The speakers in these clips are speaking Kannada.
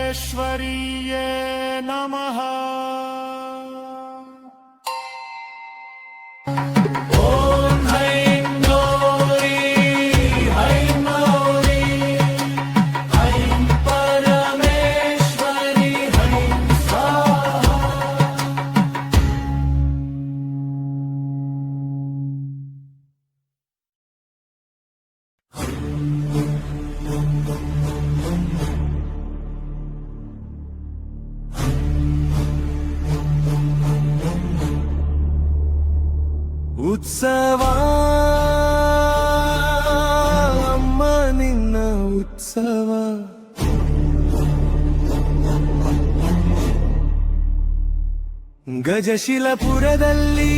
परमेश्वरीये नमः। ಉತ್ಸವ ಅಮ್ಮ ನಿನ್ನ ಉತ್ಸವ, ಗಜಶಿಲಪುರದಲ್ಲಿ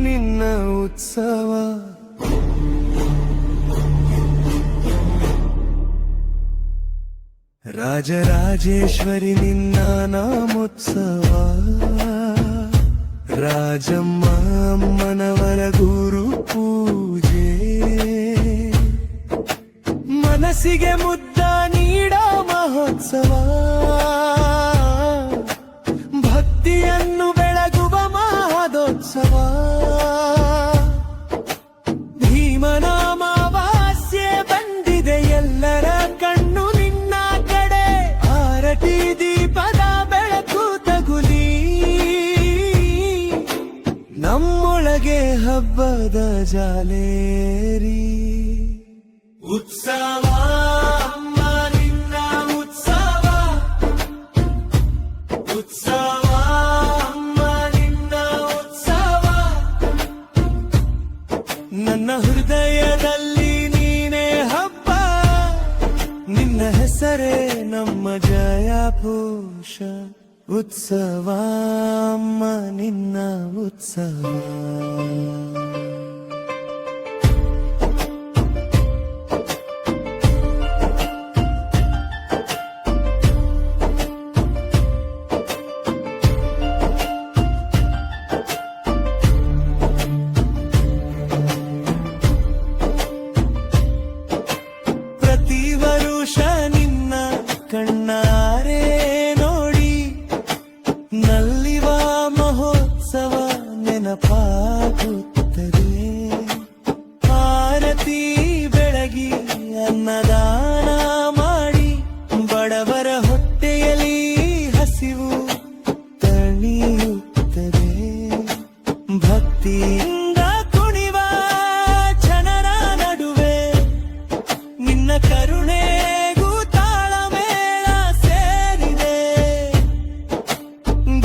ನಿನ್ನ ಉತ್ಸವ, ರಾಜರಾಜೇಶ್ವರಿ ನಿನ್ನ ನಾಮೋತ್ಸವ, ರಾಜಮ್ಮ ಅಮ್ಮನವರ ಗುರು ಪೂಜೆ, ಮನಸ್ಸಿಗೆ ಮುದ್ದ ನೀಡೋ ಮಹೋತ್ಸವ, ಭಕ್ತಿಯನ್ನು ಬೆಳಗುವ ಮಹೋತ್ಸವ, ಭೀಮನಾಮಾವಾಸ್ಯೆ ಬಂದಿದೆ ಎಲ್ಲರ ಕಣ್ಣು ನಿನ್ನ ಕಡೆ, ಆರತಿ ದೀಪದ ಬೆಳಕು ತಗುಲಿ ನಮ್ಮೊಳಗೆ ಹಬ್ಬದ ಜಾಲೇರಿ. ಉತ್ಸವ ಅಮ್ಮ ನಿನ್ನ ಉತ್ಸವ, ಉತ್ಸವ ಅಮ್ಮ ನಿನ್ನ ಉತ್ಸವ, ನನ್ನ ಹೃದಯದಲ್ಲಿ ನೀನೇ ಹಬ್ಬ, ನಿನ್ನ ಹೆಸರೇ ನಮ್ಮ ಜಯಘೋಷ. ಉತ್ಸವ ಅಮ್ಮ ನಿನ್ನ ಉತ್ಸವ. ಪ್ರತಿ ವರುಷ ನಿನ್ನ ಕಣ್ಣಾರೆ ನೋಡಿ ನಲ್ಲಿವ ಮಹೋತ್ಸವ ನೆನಪಾಗುತ್ತದೆ, ಆರತಿ ಬೆಳಗಿ ಅನ್ನದಾನ ಮಾಡಿ ಬಡವರ ಹೊಟ್ಟೆಯಲ್ಲಿ ಹಸಿವು ತಣಿಯುತ್ತದೆ, ಭಕ್ತಿಯಿಂದ ಕುಣಿವ ಜನರ ನಡುವೆ ನಿನ್ನ ಕರುಣೆಗೂ ತಾಳಮೇಳ ಸೇರಿದೆ,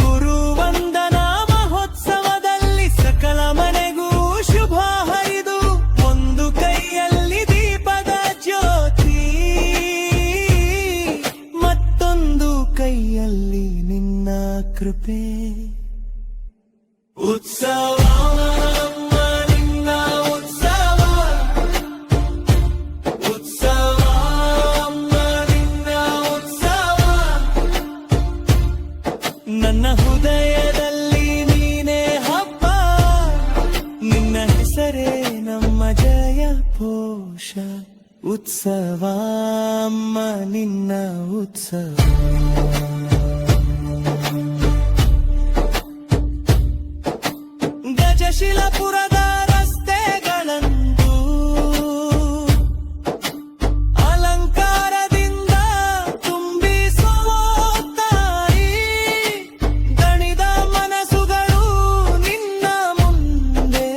ಗುರುವಂದನ ಮಹೋತ್ಸವದಲ್ಲಿ ಸಕಲ ಮನೆಗೂ ಶುಭ ಹರಿದು, ಒಂದು ಕೈಯಲ್ಲಿ ದೀಪದ ಜ್ಯೋತಿ, ಮತ್ತೊಂದು ಕೈಯಲ್ಲಿ ನಿನ್ನ ಕೃಪೆ. ಉತ್ಸವ ಅಮ್ಮ ನಿನ್ನ ಉತ್ಸವ, ಉತ್ಸವ ಅಮ್ಮ ನಿನ್ನ ಉತ್ಸವ, ನನ್ನ ಹೃದಯದಲ್ಲಿ ನೀನೇ ಹಬ್ಬ, ನಿನ್ನ ಹೆಸರೇ ನಮ್ಮ ಜಯ ಘೋಷ. ಉತ್ಸವ ಅಮ್ಮ ನಿನ್ನ ಉತ್ಸವ. ಗಜಶಿಲಪುರದ ರಸ್ತೆಗಳಂದು ಅಲಂಕಾರದಿಂದ ತುಂಬಿಸುವ ತಾಯಿ, ದಣಿದ ಮನಸ್ಸುಗಳು ನಿನ್ನ ಮುಂದೆ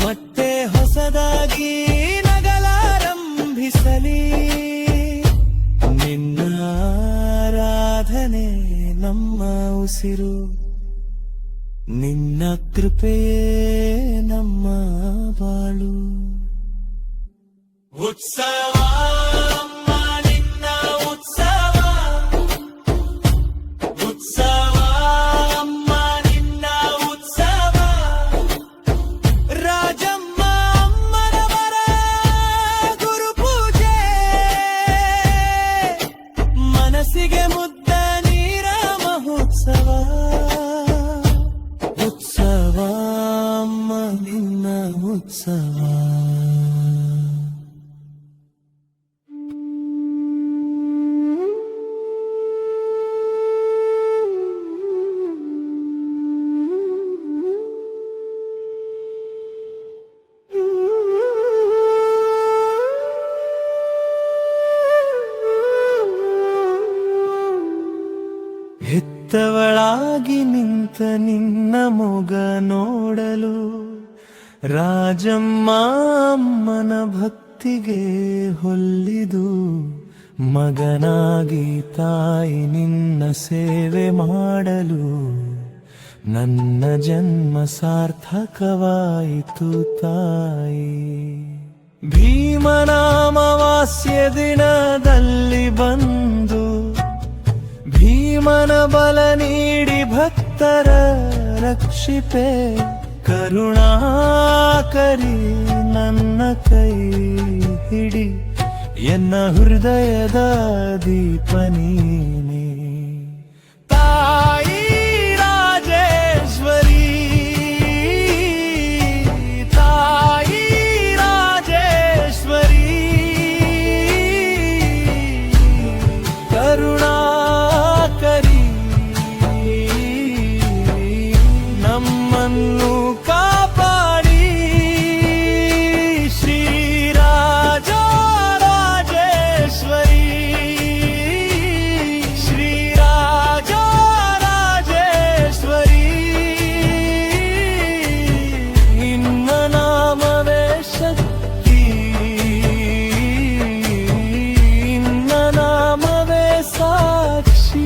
ಮತ್ತೆ ಹೊಸದಾಗಿ ನಗಲಾರಂಭಿಸಲಿ, ನಿನ್ನ ಆರಾಧನೆ ನಮ್ಮ ಉಸಿರು, ನಿನ್ನ ಕೃಪೆಯೇ ನಮ್ಮ ಬಾಳು. ಉತ್ಸವ ಅಮ್ಮ ನಿನ್ನ ಉತ್ಸವ, ಉತ್ಸವ ಅಮ್ಮ ನಿನ್ನ ಉತ್ಸವ, ರಾಜಮ್ಮ ಅಮ್ಮನವರ ಗುರು ಪೂಜೆ, ಮನಸ್ಸಿಗೆ ಮುದ್ದ ನೀರ ಮಹೋತ್ಸವ. ಉತ್ಸವ ಅಮ್ಮ ನಿನ್ನ ಉತ್ಸವ. 「 ಉತ್ಸವ 「 「 「 「 「 「 」 「 」 「 」 「 「 」 「 」 「 」 「 」 「 」 「 」 「 」 「 」 「 」 「 」 「 」 「 」 「 」 「 」 「 」 「 」 「 」 「 」 「 」 「 」 「 」 「 」 「 」 「 」 「 「 " ಹೆತ್ತವಳಾಗಿ ನಿಂತ ನಿನ್ನ ಮೊಗ ನೋಡಲು ರಾಜಮ್ಮ ಅಮ್ಮನ ಭಕ್ತಿಗೆ ಹೊಲ್ಲಿದು ಮಗನಾಗಿ ತಾಯಿ ನಿನ್ನ ಸೇವೆ ಮಾಡಲು ನನ್ನ ಜನ್ಮ ಸಾರ್ಥಕವಾಯಿತು ತಾಯಿ. ಭೀಮನಾಮವಾಸ್ಯ ದಿನದಲ್ಲಿ ಬಂದು ಭೀಮನ ಬಲ ನೀಡಿ ಭಕ್ತರ ರಕ್ಷಿಪೆ ಕರುಣಾಕರಿ ನನ್ನ ಕೈ ಹಿಡಿ ಎನ್ನ ಹೃದಯದ ದೀಪ ನೀನೇ ತಾಯಿ ರಾಜೇಶ್ವರಿ ತಾಯಿ ರಾಜೇಶ್ವರಿ ಕರುಣಾಕರಿ ನಮ್ಮನ್ನು ಕಾಪಾಡಿ ಶ್ರೀರಾಜ ರಾಜೇಶ್ವರಿ ಶ್ರೀರಾಜ ರಾಜೇಶ್ವರಿ ನಿನ್ನ ನಾಮವೇ ಶಕ್ತಿ ನಿನ್ನ ನಾಮವೇ ಸಾಕ್ಷಿ.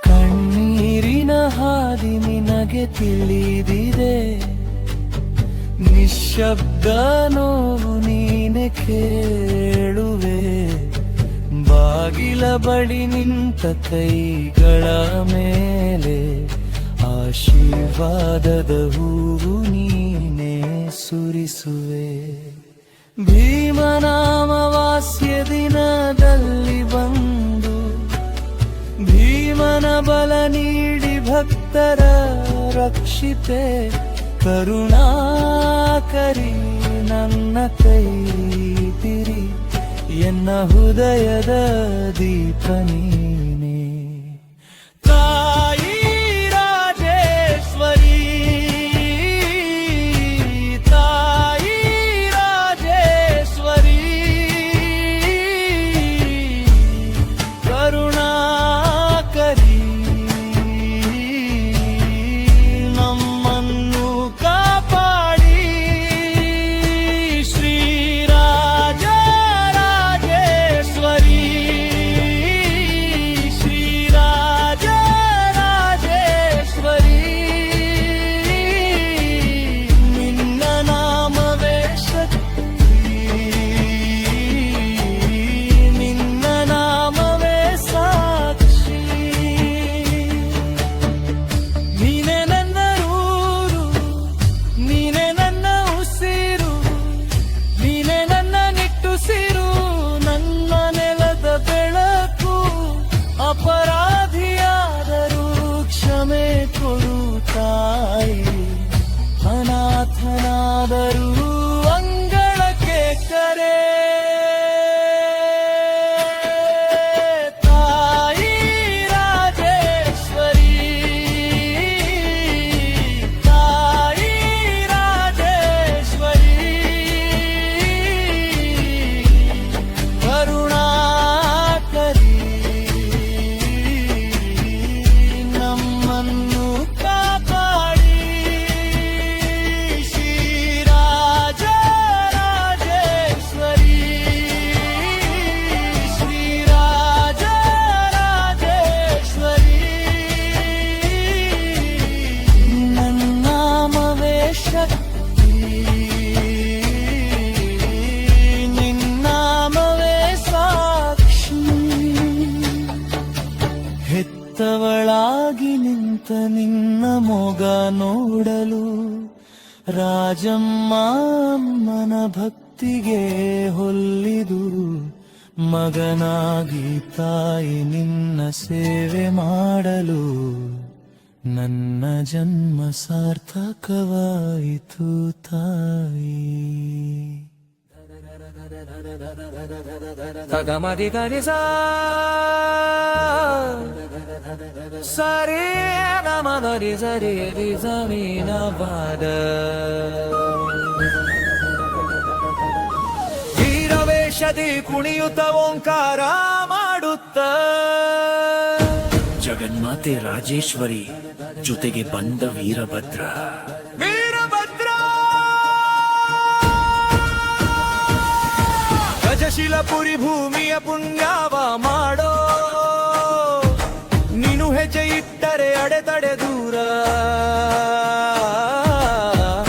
ಕಣ್ಣೀರಿನ ಹಾದಿ ನಿನಗೆ ತಿಳಿದಿದೆ, ನಿಶ್ಶಬ್ದ ನೋವು ನೀನೆ ಕೇಳುವೆ, ಬಾಗಿಲ ಬಳಿ ನಿಂತ ಕೈಗಳ ಮೇಲೆ ಆಶೀರ್ವಾದದ ಹೂವು ನೀನೆ ಸುರಿಸುವೆ. ಭೀಮನಾಮವಾಸ್ಯ ದಿನದಲ್ಲಿ ಬಂದು ಭೀಮನ ಬಲ ನೀಡಿ ಭಕ್ತರ ರಕ್ಷಿತೆ ಕರುಣಾಕರಿ ನನ್ನ ಕೈ ತಿರಿ ಎನ್ನ ಹೃದಯದ ದೀಪ ನೀನೇ ತಾಯಿ ರಾಜೇಶ್ವರಿ ತಾಯಿ ರಾಜೇಶ್ವರಿ ಕರುಣಾಕರಿ ನಮ್ಮನ್ನು ಕಾಪಾಡಿ ಶ್ರೀರಾಜ ರಾಜೇಶ್ವರಿ ಶ್ರೀರಾಜ ರಾಜೇಶ್ವರಿ ನಿನ್ನ ನಾಮವೇ ಶಕ್ತಿ ನಿನ್ನ ನಾಮವೇ ಸಾಕ್ಷಿ. ನೀನೆ ನನ್ನ ರೂರು ನೀನೆ ನನ್ನ ಉಸಿರು ನೀನೆ ನನ್ನ ನಿಟ್ಟುಸಿರು ನನ್ನ ನೆಲದ ಬೆಳಕು ಅಪರಾಧಿಯಾದರೂ ಕ್ಷಮೆ ಕೊಡು ತಾಯಿ ಅನಾಥನಾದರೂ ಅಂಗಳಕ್ಕೆ ಕರೆ ತಾಯಿ ರಾಜೇಶ್ವರಿ ತಾಯಿ ರಾಜೇಶ್ವರಿ ಕರುಣಾಕರಿ ನಮ್ಮನ್ನು ಕಾಪಾಡಿ ಶ್ರೀರಾಜ ರಾಜೇಶ್ವರಿ ಶ್ರೀರಾಜ ರಾಜೇಶ್ವರಿ ನನ್ನಾಮವೇ ಶಕ್ತಿ ನಿನ್ನಾಮವೇ ಸಾಕ್ಷಿ. ಹೆತ್ತವಳಾಗಿ ನಿಂತ ನಿನ್ನ ಮೊಗ ನೋಡಲು ರಾಜಮ್ಮ ಅಮ್ಮನ ಭಕ್ತಿಗೆ ಹೊಲ್ಲಿದು ಮಗನಾಗಿ ತಾಯಿ ನಿನ್ನ ಸೇವೆ ಮಾಡಲು ನನ್ನ ಜನ್ಮ ಸಾರ್ಥಕವಾಯಿತು ತಾಯಿ. ತಗಮದಿ ಗರಿಸ ಸರಿ ನಮದರಿ ಸರಿ ರಿ ಜಮೀನ ಬಾದ ವೀರವೇಷದಿ ಕುಣಿಯುತ್ತ ಓಂಕಾರ ಮಾಡುತ್ತ ಜಗನ್ಮಾತೆ ರಾಜೇಶ್ವರಿ ಜೊತೆಗೆ ಬಂದ ವೀರಭದ್ರ. ವೀರಭದ್ರ ಗಜಶಿಲಪುರಿ ಭೂಮಿಯ ಪುಣ್ಯವ ಮಾಡೋ, ನೀನು ಹೆಜ್ಜೆ ಇಟ್ಟರೆ ಅಡೆತಡೆ ದೂರ.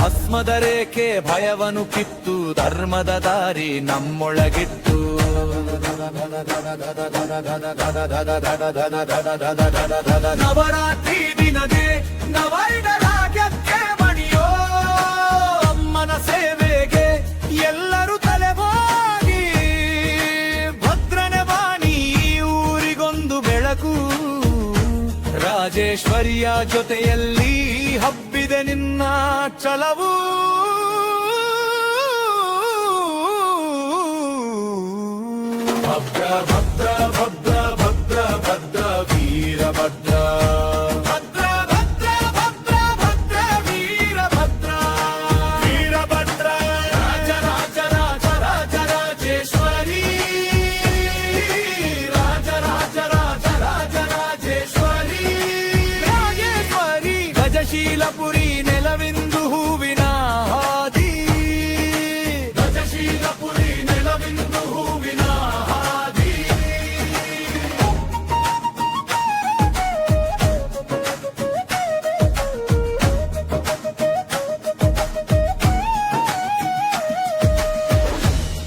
ಭಸ್ಮದ ರೇಖೆ ಭಯವನು ಕಿತ್ತು ಧರ್ಮದ ದಾರಿ ನಮ್ಮೊಳಗಿಟ್ಟು. ನವರಾತ್ರಿ ದಿನದೇ ನವೈಡರಾಗ್ಯಕ್ಕೆ ಮಣಿಯೋ, ಅಮ್ಮನ ಸೇವೆಗೆ ಎಲ್ಲರೂ ತಲೆಬಾಗಿ. ಭದ್ರನೆ ಬಾಣಿ ಊರಿಗೊಂದು ಬೆಳಕು, ರಾಜೇಶ್ವರಿಯ ಜೊತೆಯಲ್ಲಿ ಹಬ್ಬಿದೆ ನಿನ್ನ ಛಲವು. ಭದ್ರ ಭದ್ರ ಭದ್ರ ಭದ್ರ ಭದ್ರ ವೀರಭದ್ರ. ಭದ್ರ ಭದ್ರ ಭದ್ರ ಭದ್ರ ವೀರಭದ್ರ. ವೀರಭದ್ರ ರಾಜ ರಾಜ ರಾಜ ರಾಜ ರಾಜೇಶ್ವರಿ. ರಾಜ ರಾಜ ರಾಜ ರಾಜ ರಾಜೇಶ್ವರಿ. ರಾಜೇಶ್ವರಿ ಗಜಶೀಲಪುರಿ ನೆಲವಿಂದು ಹೂವಿನ ಹಾದಿ. ಗಜಶೀಲಪುರಿ ನೆಲವಿಂದು ಹೂವಿನ ಹಾದಿ.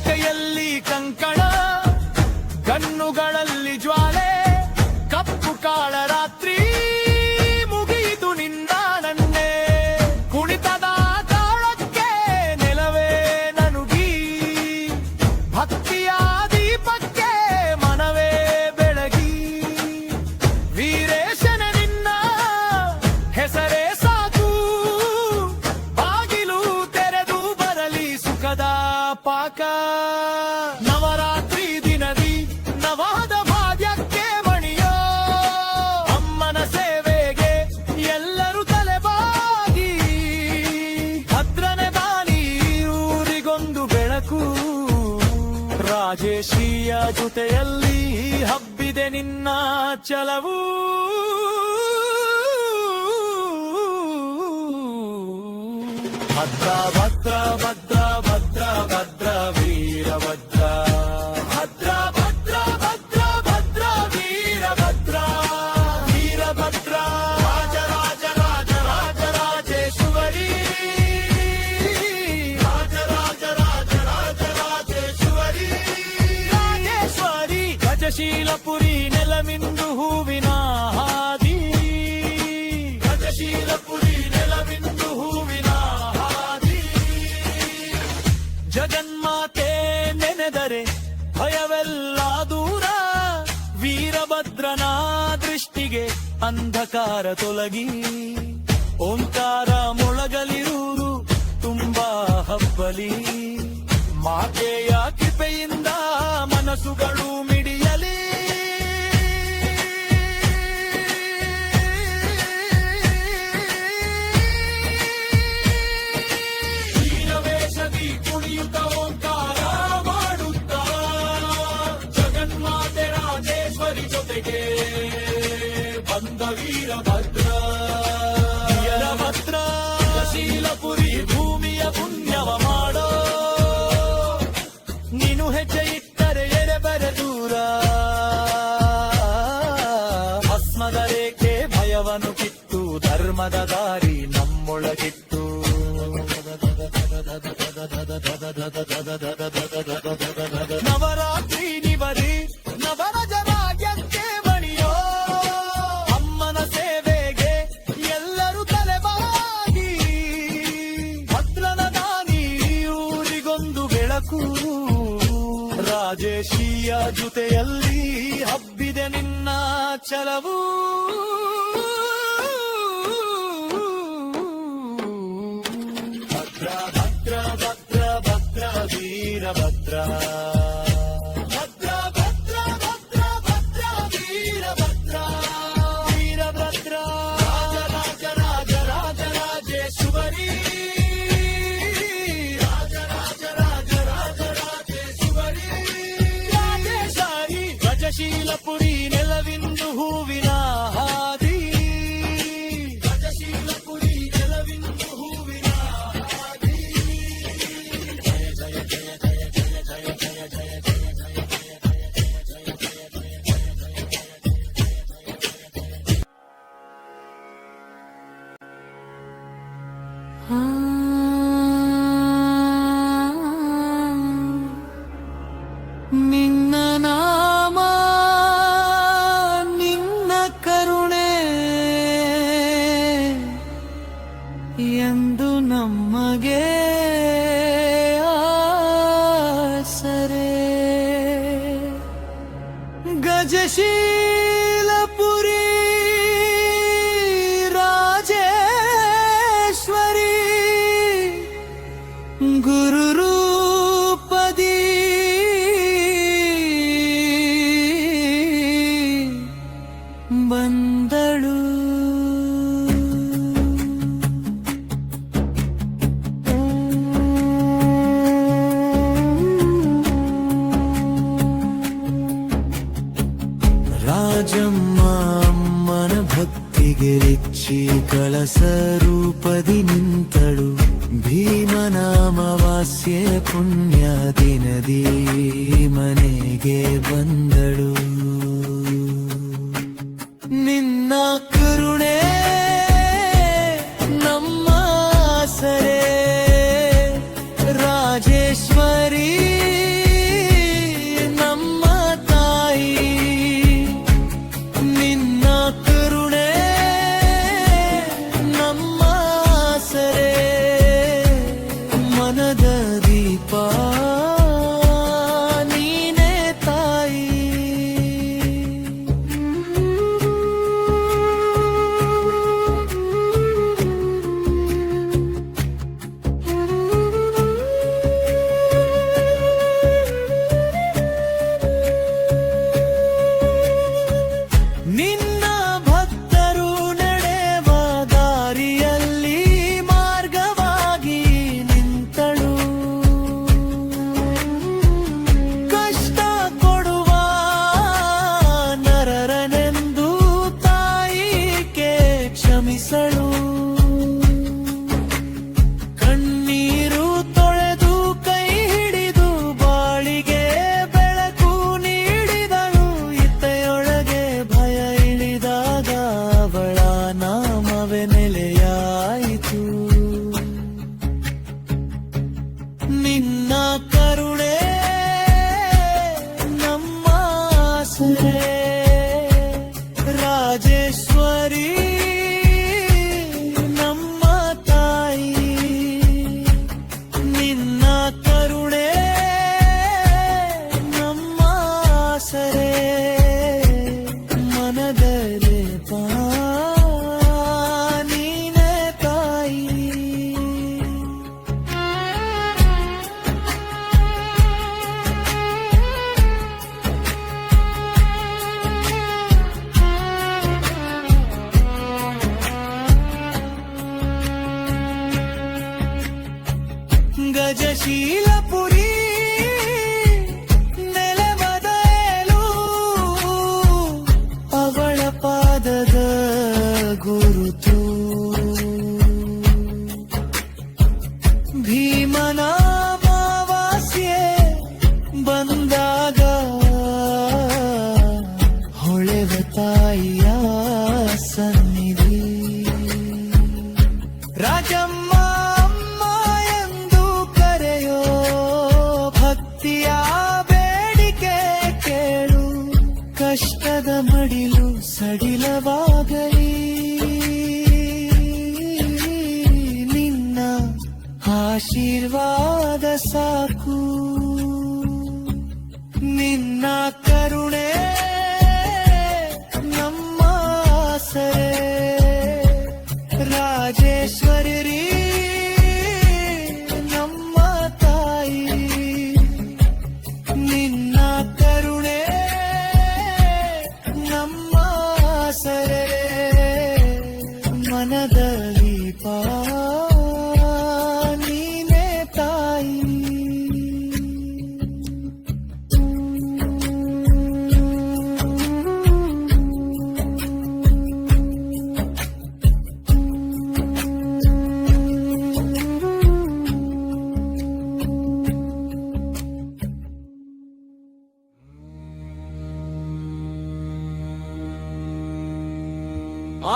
ಕೈಯಲ್ಲಿ ಕಂಕಣ, ಕಣ್ಣುಗಳಲ್ಲಿ ಜ್ವಾಲೆ, ಕಪ್ಪು ಕಾಳ ರಾತ್ರಿ ಮುಗಿಯಿತು ನಿನ್ನ ನನ್ನೆ. ಕುಣಿತದ ತಾಳಕ್ಕೆ ನೆಲವೇ ನನುಗಿ, ಭಕ್ತಿಯ ದೀಪಕ್ಕೆ ಮನವೇ ಬೆಳಗಿ. ವೀರೇಶನ ನಿನ್ನ ಹೆಸರೇ ಸಾಕು, ಬಾಗಿಲು ತೆರೆದು ಬರಲಿ ಸುಖದ ಪಾಕ. ನವರಾತ್ರಿ ದಿನದಿ ನವಾದ ಭಾಗ್ಯಕ್ಕೆ ಮಣಿಯೋ, ಅಮ್ಮನ ಸೇವೆಗೆ ಎಲ್ಲರೂ ತಲೆಬಾಗಿ. ಭದ್ರನೆ ಬಾನಿ ಊರಿಗೊಂದು ಬೆಳಕು, ರಾಜೇಶಿಯ ಜೊತೆಯಲ್ಲಿ ಹಬ್ಬಿದೆ ನಿನ್ನ ಛಲವು. ಭದ್ರ ಭದ್ರ ಭದ್ರ ಭದ್ರ ಭದ್ರ ವೀರಭದ್ರ. ಭದ್ರ ಭದ್ರ ಭದ್ರ ಭದ್ರ ವೀರಭದ್ರ. ವೀರಭದ್ರ ರಾಜ ರಾಜ ರಾಜ ರಾಜ ರಾಜೇಶ್ವರಿ. ರಾಜ ರಾಜ ರಾಜ ರಾಜ ರಾಜೇಶ್ವರಿ. ರಾಜೇಶ್ವರಿ ಗಜಶೀಲಪುರಿ ನೆಲಮಿಂದು ಹೂವಿನ ಹಾದಿ. ಗಜಶೀಲಪುರಿ ನೆಲಮಿಂದು ಹೂವಿನ ಹಾದಿ. ಜಗನ್ಮಾತೆ ನೆನೆದರೆ ಭಯವೆಲ್ಲ ದೂರ, ವೀರಭದ್ರನ ದೃಷ್ಟಿಗೆ ಅಂಧಕಾರ ತೊಲಗಿ. ಓಂಕಾರ ಮೊಳಗಲಿರುವುದು ತುಂಬಾ ಹಬ್ಬಲಿ, ಮಾತೆಯ ಕೃಪೆಯಿಂದ ಮನಸ್ಸುಗಳು ಮಿಡಿಯಲಿ. ವೀರವೇಷದಿ ಕುಣಿಯುತ್ತ ಓಂಕಾರ ಮಾಡುತ್ತ, ಜಗನ್ಮಾತೆ ರಾಜೇಶ್ವರಿ ಜೊತೆಗೆ ಬಂದ ವೀರಭದ್ರ. ವೀರಭದ್ರ ಶೀಲಪುರಿ ಭೂಮಿಯ ಪುಣ್ಯವ ಮಾಡೋ, ನೀನು ಹೆಜ್ಜೆ ಇಟ್ಟರೆ ಎರೆಬರೆ ದೂರ. ಭಸ್ಮದ ರೇಖೆ ಭಯವನು ಕಿತ್ತು ಧರ್ಮದ ದಾರಿ ನಮ್ಮೊಳಗಿಟ್ಟು. ನವರಾತ್ರಿ ನಿವರಿ ನವರಜ ಭಾಗ್ಯಕ್ಕೆ ಮಣಿಯೋ, ಅಮ್ಮನ ಸೇವೆಗೆ ಎಲ್ಲರೂ ತಲೆಬಾಗಿ. ಭದ್ರನ ದಾನಿ ಊರಿಗೊಂದು ಬೆಳಕು, ರಾಜೇಶಿಯ ಜೊತೆಯಲ್ಲಿ ಹಬ್ಬಿದೆ ನಿನ್ನ ಛಲವು. ವೀರಭದ್ರ ಭದ್ರ ಭದ್ರ ಭದ್ರ ಭದ್ರ ವೀರಭದ್ರ ವೀರಭದ್ರ ರಾಜ ರಾಜ ರಾಜ ರಾಜ ರಾಜೇಶ್ವರಿ ರಾಜ ರಾಜ ರಾಜ ರಾಜ ರಾಜೇಶ್ವರಿ ರಾಜೇಶ್ವರಿ ಗಜಶೀಲಪುರಿ ನೆಲವಿಂದು ಹೂವಿನ ಹಾದಿ ಗಜಶೀಲಪುರಿ ನೆಲವಿಂದು ಹೂವಿನ ಹಾದಿ ನಿನ್ನ ನಾಮ ನಿನ್ನ ಕರುಣೆ ಎಂದು ನಮಗೆ ಆಸರೆ ಗಜಶೀಲಪುರಿ ರಾಜೇಶ್ವರಿ ಗುರು ರೂಪದಿ ಬಂದಳು ರಾಜಮ್ಮ ಅಮ್ಮನ ಭಕ್ತಿಗೆ ರೆಚ್ಚಿ ಕಳಸ ರೂಪದಿ ನಿಂತಳು ಭೀಮನಾಮವಾಸ್ಯೆ ಪುಣ್ಯ ದಿನದಿ ಮನೆಗೆ ಬಂದಳು ನಿನ್ನ ಕರುಣೆ ನಮ್ಮ ಆಸರೆ ರಾಜೇಶ್ವರಿ ನಮ್ಮ ತಾಯಿ ನಿನ್ನ ಕರುಣೆ ನಮ್ಮ ಆಸರೆ ಮನದ ದೀಪ ನೀನೇ ತಾಯಿ ನಿನ್ನ ಭಕ್ತರು ನಡೆವ ದಾರಿಯಲ್ಲಿ ಮಾರ್ಗವಾಗಿ ನಿಂತಳು ಕಷ್ಟ ಕೊಡುವ ನರರನೆಂದು ತಾಯಿಗೆ ಕ್ಷಮಿಸಳು ಕಣ್ಣೀರು ತೊಳೆದು ಕೈ ಹಿಡಿದು ಬಾಳಿಗೆ ಬೆಳಕು ನೀಡಿದಳು ಇತ್ತೆಯೊಳಗೆ ಭಯ ಇಳಿದಾಗ ಅವಳ ನಾಮವೇ ನೆಲೆಯಾಯಿತು ನಿನ್ನ ಕರುಣೆ ನಮ್ಮ ಆಸರೆ ರಾಜೇಶ್ವರಿ ನಮ್ಮ ತಾಯಿ ನಿನ್ನ ಕರುಣೆ ನಮ್ಮ ಆಸರೆ ಮನದಲ್ಲಿ ಬಾ ನೀನೇ ತಾಯಿ ಗಜಶೀಲಪುರಿ ನೆಲವದಲು ಅವಳ ಪಾದದ ಗುರುತು ಭೀಮನಾಮವಾಸ್ಯೆ ಬಂದಾಗ ಹೊಳೆವ ತಾಯಿಯ ಸನ್ನಿಧಿ ರಾಜಮ್ಮ ಅಮ್ಮ ಎಂದು ಕರೆಯೋ ಭಕ್ತಿಯ ಬೇಡಿಕೆ ಕೇಳು ಕಷ್ಟದ ಮಡಿಲು ಸಡಿಲವಾಗಲಿ ನಿನ್ನ ಆಶೀರ್ವಾದ ಸಾಕು ನಿನ್ನ ಕರುಣೆ ನಮ್ಮ ಆಸರೆ ರಾಜೇಶ್ವರಿ ನಮ್ಮ ತಾಯಿ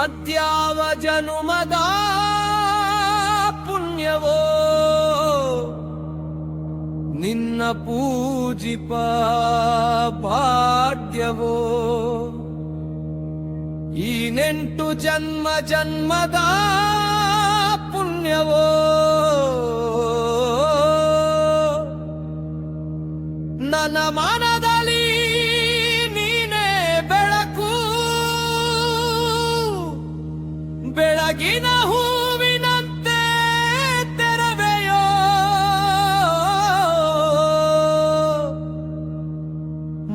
ಅದ್ಯಾವ ಜನುಮದ ಪುಣ್ಯವೋ ನಿನ್ನ ಪೂಜಿಪ ಭಾಗ್ಯವೋ ಈ 8 ಜನ್ಮ ಜನ್ಮದ ಪುಣ್ಯವೋ ನನ್ನ ಮನದಲ್ಲಿ ನೀನೇ ಬೆಳಕು ಬೆಳಗಿನ ಹೂವಿನಂತೆ ತೆರವೆಯೋ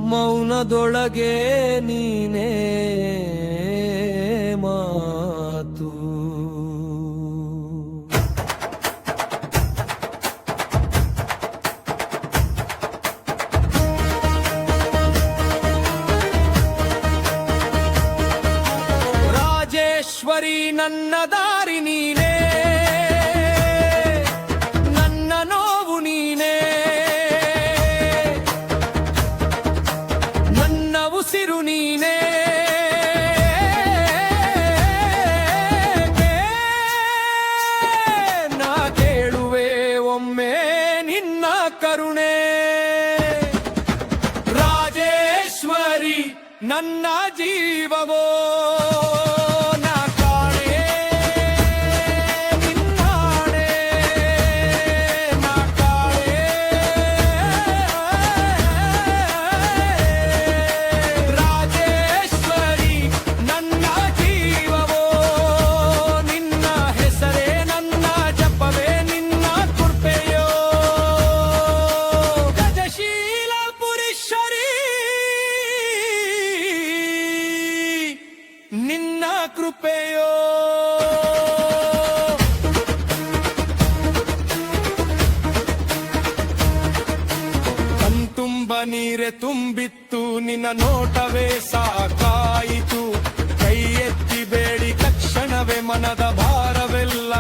ಮೌನದೊಳಗೆ ನೀನೇ ಮಾತು ರಾಜೇಶ್ವರಿ ನನ್ನ ದಾರಿ ನೀನೇ ನನ್ನ ನೋವು ನೀನೇ ನನ್ನ ಉಸಿರು ನೀನೇ ನಾ ಕೇಳುವೆ ಒಮ್ಮೆ ನಿನ್ನ ಕರುಣೆ ರಾಜೇಶ್ವರಿ ನನ್ನ ಜೀವವೋ ನಾ ಕಾಣೆ ನಿನ್ನಾಣೆ ನಾ ಕಾಣೆ ರಾಜೇಶ್ವರಿ ನನ್ನ ಜೀವವೋ ನಿನ್ನ ಹೆಸರೇ ನನ್ನ ಜಪವೇ ನಿನ್ನ ಕೃಪೆಯೋ ಗಜಶೀಲ ಪುರೀಶ್ವರಿ ನಿನ್ನ ಕೃಪೆಯೋ ಕಣ್ತುಂಬ ನೀರೆ ತುಂಬಿತ್ತು ನಿನ್ನ ನೋಟವೇ ಸಾಕಾಯಿತು ಕೈ ಎತ್ತಿ ಬೇಡಿ ತಕ್ಷಣವೇ ಮನದ ಭಾರವೆಲ್ಲ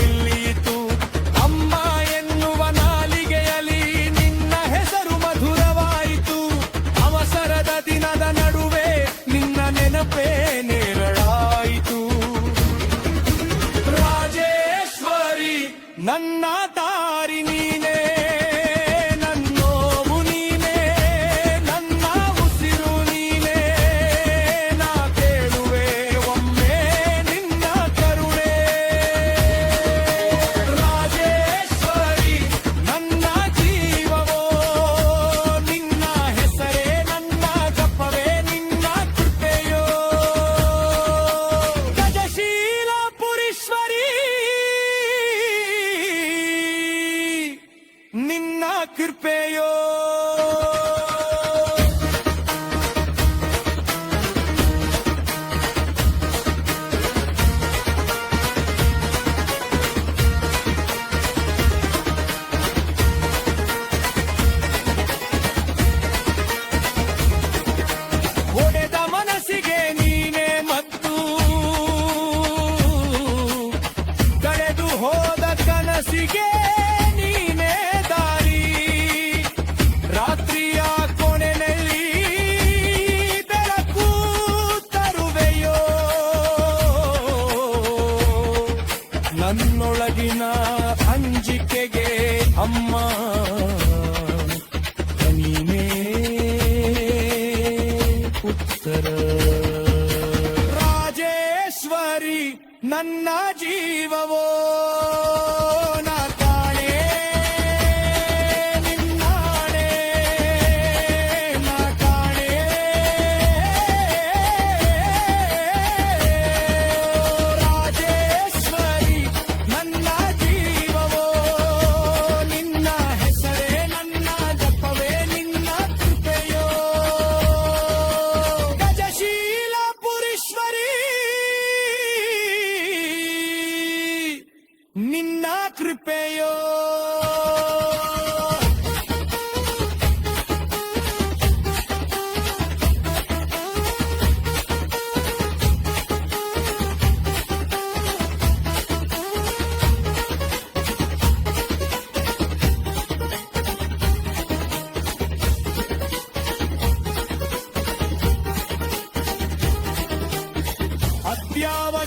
ಇಲ್ಲಿಯಿತು ಅಮ್ಮ ಎನ್ನುವ ನಾಲಿಗೆಯಲ್ಲಿ ನಿನ್ನ ಹೆಸರು ಮಧುರವಾಯಿತು ಅವಸರದ ದಿನದ ನಡುವೆ ನಿನ್ನ ನೆನಪೇ ನೇರಳಾಯಿತು ರಾಜೇಶ್ವರಿ ನನ್ನ ದಾರಿ ನೀನೇ ನನ್ನೋವು ನೀನೇ ನನ್ನ ಉಸಿರು ನೀನೇ ನಾ ಕೇಳುವೆ ಒಮ್ಮೆ ನಿನ್ನ ಕರುಣೆ ರಾಜೇಶ್ವರಿ ನನ್ನ ಜೀವವೋ ನಿನ್ನ ಹೆಸರೇ ನನ್ನ ಜಪವೇ ನಿನ್ನ ಕೃಪೆಯೋ ಗಜಶೀಲ ಪುರೀಶ್ವರಿ ನಿನ್ನ ಕೃಪೆಯೋ ಒಡೆದ ಮನಸ್ಸಿಗೆ ನೀನೇ ಮತ್ತು ಕಳೆದು ಹೋದ ಕನಸಿಗೆ ನೀನೇ ದಾರಿ ರಾತ್ರಿಯ ಕೊನೆಯಲ್ಲಿ ಬೆಳಕು ತರುವೆಯೋ ನನ್ನೊಳಗಿನ ಅಂಜಿಕೆಗೆ ಅಮ್ಮ ನೀನೇ ಉತ್ತರ ರಾಜೇಶ್ವರಿ ನನ್ನ ಜೀವವೋ ನಾ ಕಾಣೆ ನಿನ್ನಾಣೆ ನಾ ಕಾಣೆ ರಾಜೇಶ್ವರಿ ನನ್ನ ಜೀವವೋ ನಿನ್ನ ಹೆಸರೇ ನನ್ನ ಜಪವೇ ನಿನ್ನ ಕೃಪೆಯೋ ಗಜಶೀಲ ಪುರೀಶ್ವರಿ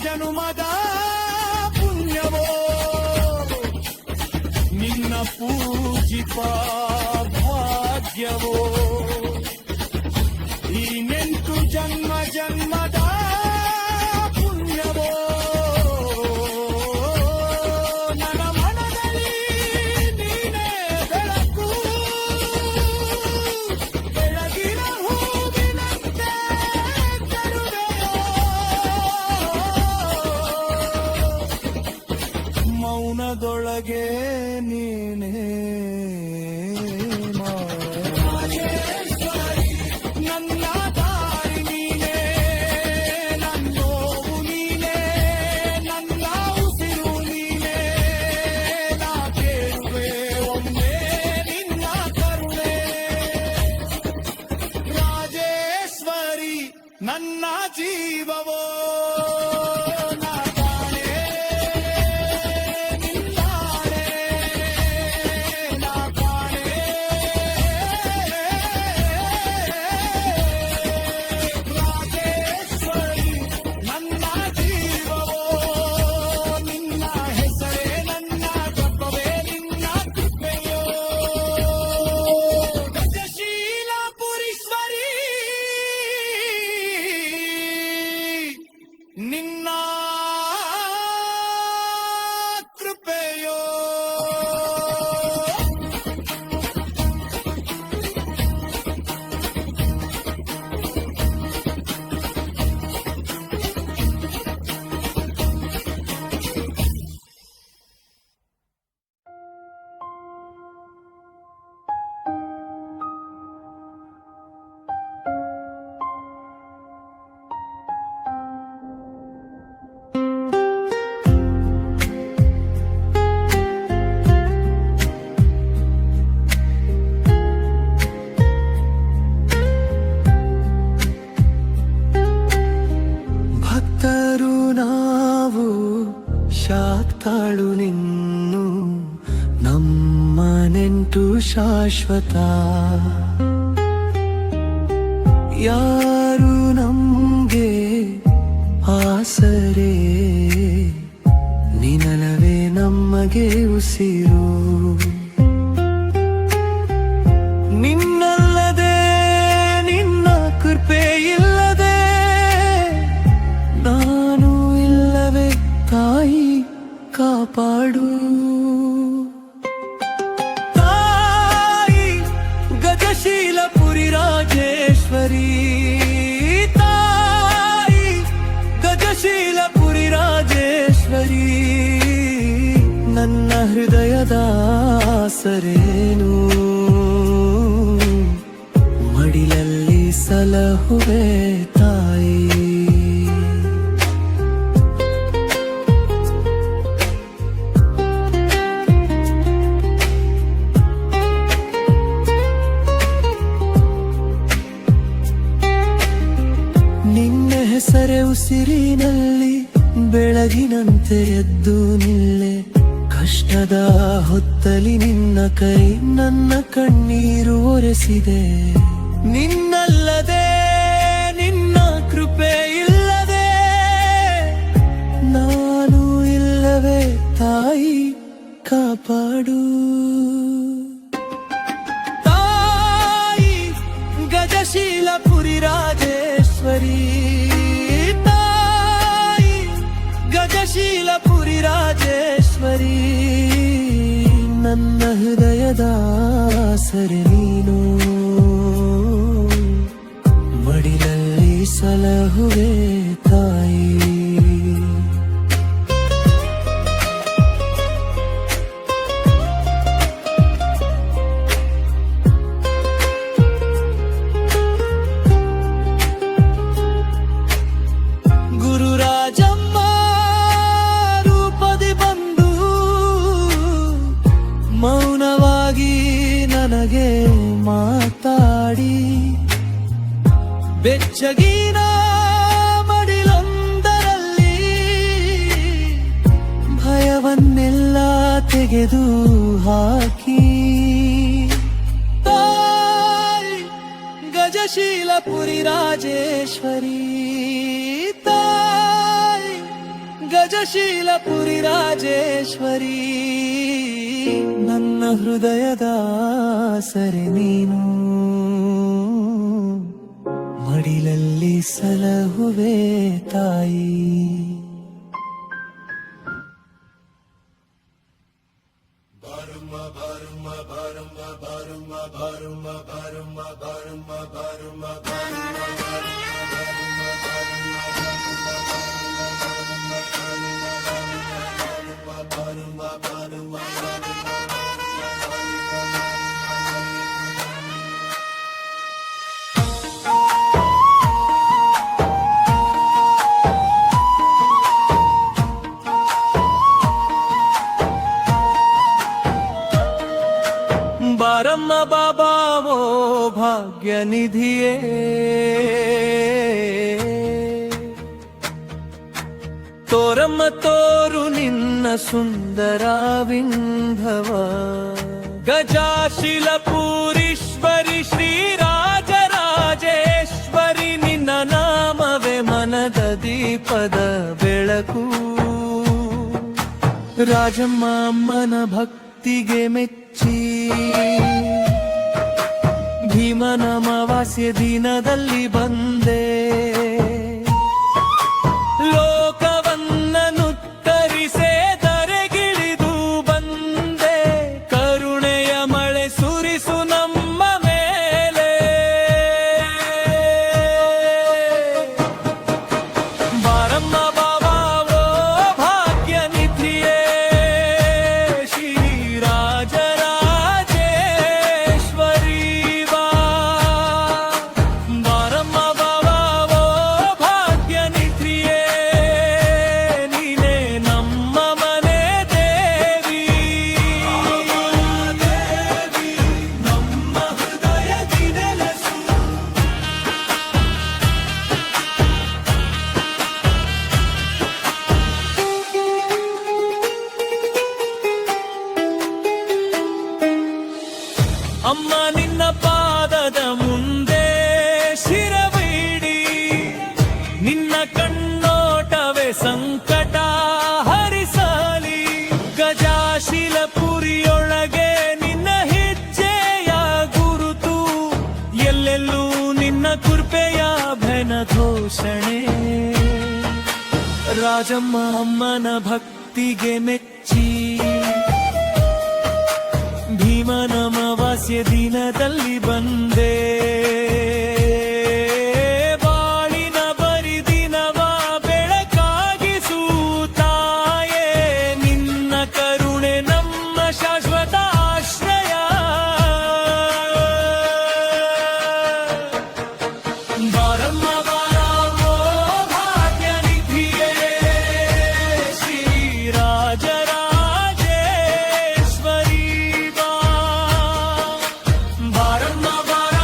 ಜನುಮದ ಪುಣ್ಯವೋ ನಿನ್ನ ಪೂಜಿಪ ಭಾಗ್ಯವೋ ಈ ನೆಂಟು ಜನ್ಮ ಜನ್ಮದ ಪುಣ್ಯವೋ ನನ್ನ ಮನದಲ್ಲಿ ನೀನೇ ಬೆಳಕು ಬೆಳಗಿನ ಹೂವಿನಂತೆ ಕರುಣೆಯೋ ಮೌನದೊಳಗೆ ನೀನೇ ನನ್ನ ದಾರಿ ನೀನೇ ನನ್ನೋವು ನೀನೇ ನನ್ನ ಉಸಿರು ನೀನೇ ನಾ ಕೇಳುವೆ ಒಮ್ಮೆ ನಿನ್ನ ಕರುಣೆ ರಾಜೇಶ್ವರಿ ನನ್ನ ಜೀವವೋ ನಾ ಕಾಣೆ ನಿನ್ನಾಣೆ ನಾ ಕಾಣೆ ರಾಜೇಶ್ವರಿ ನನ್ನ ಜೀವವೋ ನಿನ್ನ ಹೆಸರೇ ನನ್ನ ಜಪವೇ ನಿನ್ನ ಕೃಪೆಯೋ ಗಜಶೀಲಪುರೀಶ್ವರಿ ನಿನ್ನ ಕೃಪೆಯೋ ಭಕ್ತರು ನಾವು ಶಾಕ್ತಾಳು ನಿನ್ನು ನಮ್ಮ ನೆಂಟು ಶಾಶ್ವತ ಯಾರು ನಮ್ಗೆ ಆಸರೆ ನಿನಲವೇ ನಮಗೆ ಉಸಿರು ನಿನ್ನಲ್ಲದೆ ನಿನ್ನ ಕೃಪೆ ಇಲ್ಲದೆ ನಾನು ಇಲ್ಲವೇ ತಾಯಿ ಕಾಪಾಡು ತಾಯಿ ಗಜಶೀಲಪುರಿ ರಾಜೇಶ್ವರಿ ತಾಯಿ ಗಜಶೀಲಪುರಿ ರಾಜೇಶ್ವರಿ ನನ್ನ ಹೃದಯದ ಆಸರೇನು ಮಡಿಲಲ್ಲಿ ಸಲಹುವೆ ತಾಯಿ ನಿನ್ನ ಹೆಸರೇ ಉಸಿರಿನಲ್ಲಿ ಬೆಳಗಿನಂತೆ ಎದ್ದು ನಿಲ್ಲೆ ಕಷ್ಟದ ಹೊತ್ತಲಿ ನಿನ್ನ ಕೈ ನನ್ನ ಕಣ್ಣೀರು ಒರೆಸಿದೆ ನಿನ್ನಲ್ಲದೆ ನಿನ್ನ ಕೃಪೆ ಇಲ್ಲದೆ ನಾನು ಇಲ್ಲವೇ ತಾಯಿ ಕಾಪಾಡು ತಾಯಿ ಗಜಶೀಲಪುರಿ ರಾಜೇಶ್ವರಿ ತಾಯಿ ಗಜಶೀಲಪುರಿ ರಾಜೇಶ್ವರಿ ನನ್ನ ಹೃದಯದ ಆಸರೆ ನೀನು ಮಡಿಲಲ್ಲಿ ಸಲಹುವೆ ತಾಯಿ ಗುರುರಾಜಮ್ಮ ರೂಪದಿ ಬಂದು ಮೌನವಾಗಿ ನನಗೆ ಮಾತಾಡಿ ಬೆಚ್ಚಗಿನ ಮಡಿಲೊಂದರಲ್ಲಿ ಭಯವನ್ನೆಲ್ಲ ತೆಗೆದು ಹಾಕಿ ತಾಯಿ ಗಜಶೀಲಪುರಿ ರಾಜೇಶ್ವರಿ ತಾಯಿ ಗಜಶೀಲಪುರಿ ರಾಜೇಶ್ವರಿ ನನ್ನ ಹೃದಯದ ಸರೆ ನೀನು ಮಡಿಲಲ್ಲಿ ಸಲಹುವೆ ತಾಯಿ. ಬಾರಮ್ಮ ಬಾಬಾ ಓ ಭಾಗ್ಯ ನಿಧಿಯೇ, ತೋರಮ್ಮ ತೋರು ನಿನ್ನ ಸುಂದರ ವಿಂಧವ. ಗಜಶೀಲಪುರೀಶ್ವರಿ ಶ್ರೀರಾಜರಾಜೇಶ್ವರಿ ನಿನ್ನ ನಾಮವೇ ಮನದ ದೀಪದ ಬೆಳಕು. ರಾಜಮ್ಮ ಅಮ್ಮನ ಭಕ್ತಿಗೆ ಮೆಚ್ಚಿ ಭೀಮನ ಅಮಾವಾಸ್ಯೆ ದಿನದಲ್ಲಿ ಬಂದೆ. ಲೋಕವನ್ನನು ತರಿಸೆ ಧರೆಗಿಳಿದು ಬಂದೆ, ಕರುಣೆಯ ಮಳೆ ಸುರಿಸು ನಮ್ಮ ಮೇಲೆ. ಬಾರಮ್ಮ ಬಾಬಾ ಓ ಭಾಗ್ಯ ನಿಧಿಯೇ, ಶ್ರೀರಾಜರಾಜೇಶ್ವರಿ ಬಾ. ಬಾರಮ್ಮ ಬಾಬಾ ಓ ಭಾಗ್ಯ ನಿಧಿಯೇ, ನೀನೇ ನಮ್ಮ ಮನೆ ದೇವಿ. ನಮ್ಮ ಹೃದಯದಿ ನೆಲೆಸು. ಅಮ್ಮ ನಿನ್ನ ಪಾದದ ಮುಂದೆ ಶಿರವಿಡಿ, ನಿನ್ನ ಕಣ್ಣೋಟವೇ ಸಂಕಟ ಹರಿಸಲಿ. ಗಜಶೀಲಪುರಿಯೊಳಗೆ ನಿನ್ನ ಹೆಜ್ಜೆಯ ಗುರುತು, ಎಲ್ಲೆಲ್ಲೂ ನಿನ್ನ ಕೃಪೆಯ ಘನ ಘೋಷಣೆ. ರಾಜಮ್ಮ ಅಮ್ಮನ ಭಕ್ತಿಗೆ ಮೆಚ್ಚಿ ಭೀಮನ ಅಮಾವಾಸ್ಯೆ ದಿನದಲ್ಲಿ ಬಂದೆ. ಬಾಳಿನ ಬರಿದಿನವ ಬೆಳಕಾಗಿಸು ತಾಯೇ, ನಿನ್ನ ಕರುಣೆ ನಮ್ಮ ಶಾಶ್ವತ ಆಶ್ರಯ. ಬಾರಮ್ಮ ಬಾರವೋ ಭಾಗ್ಯ ನಿಧಿಯೇ, ಶ್ರೀರಾಜರಾಜೇಶ್ವರಿ ಬಾ. ಬಾರಮ್ಮ ಬಾರ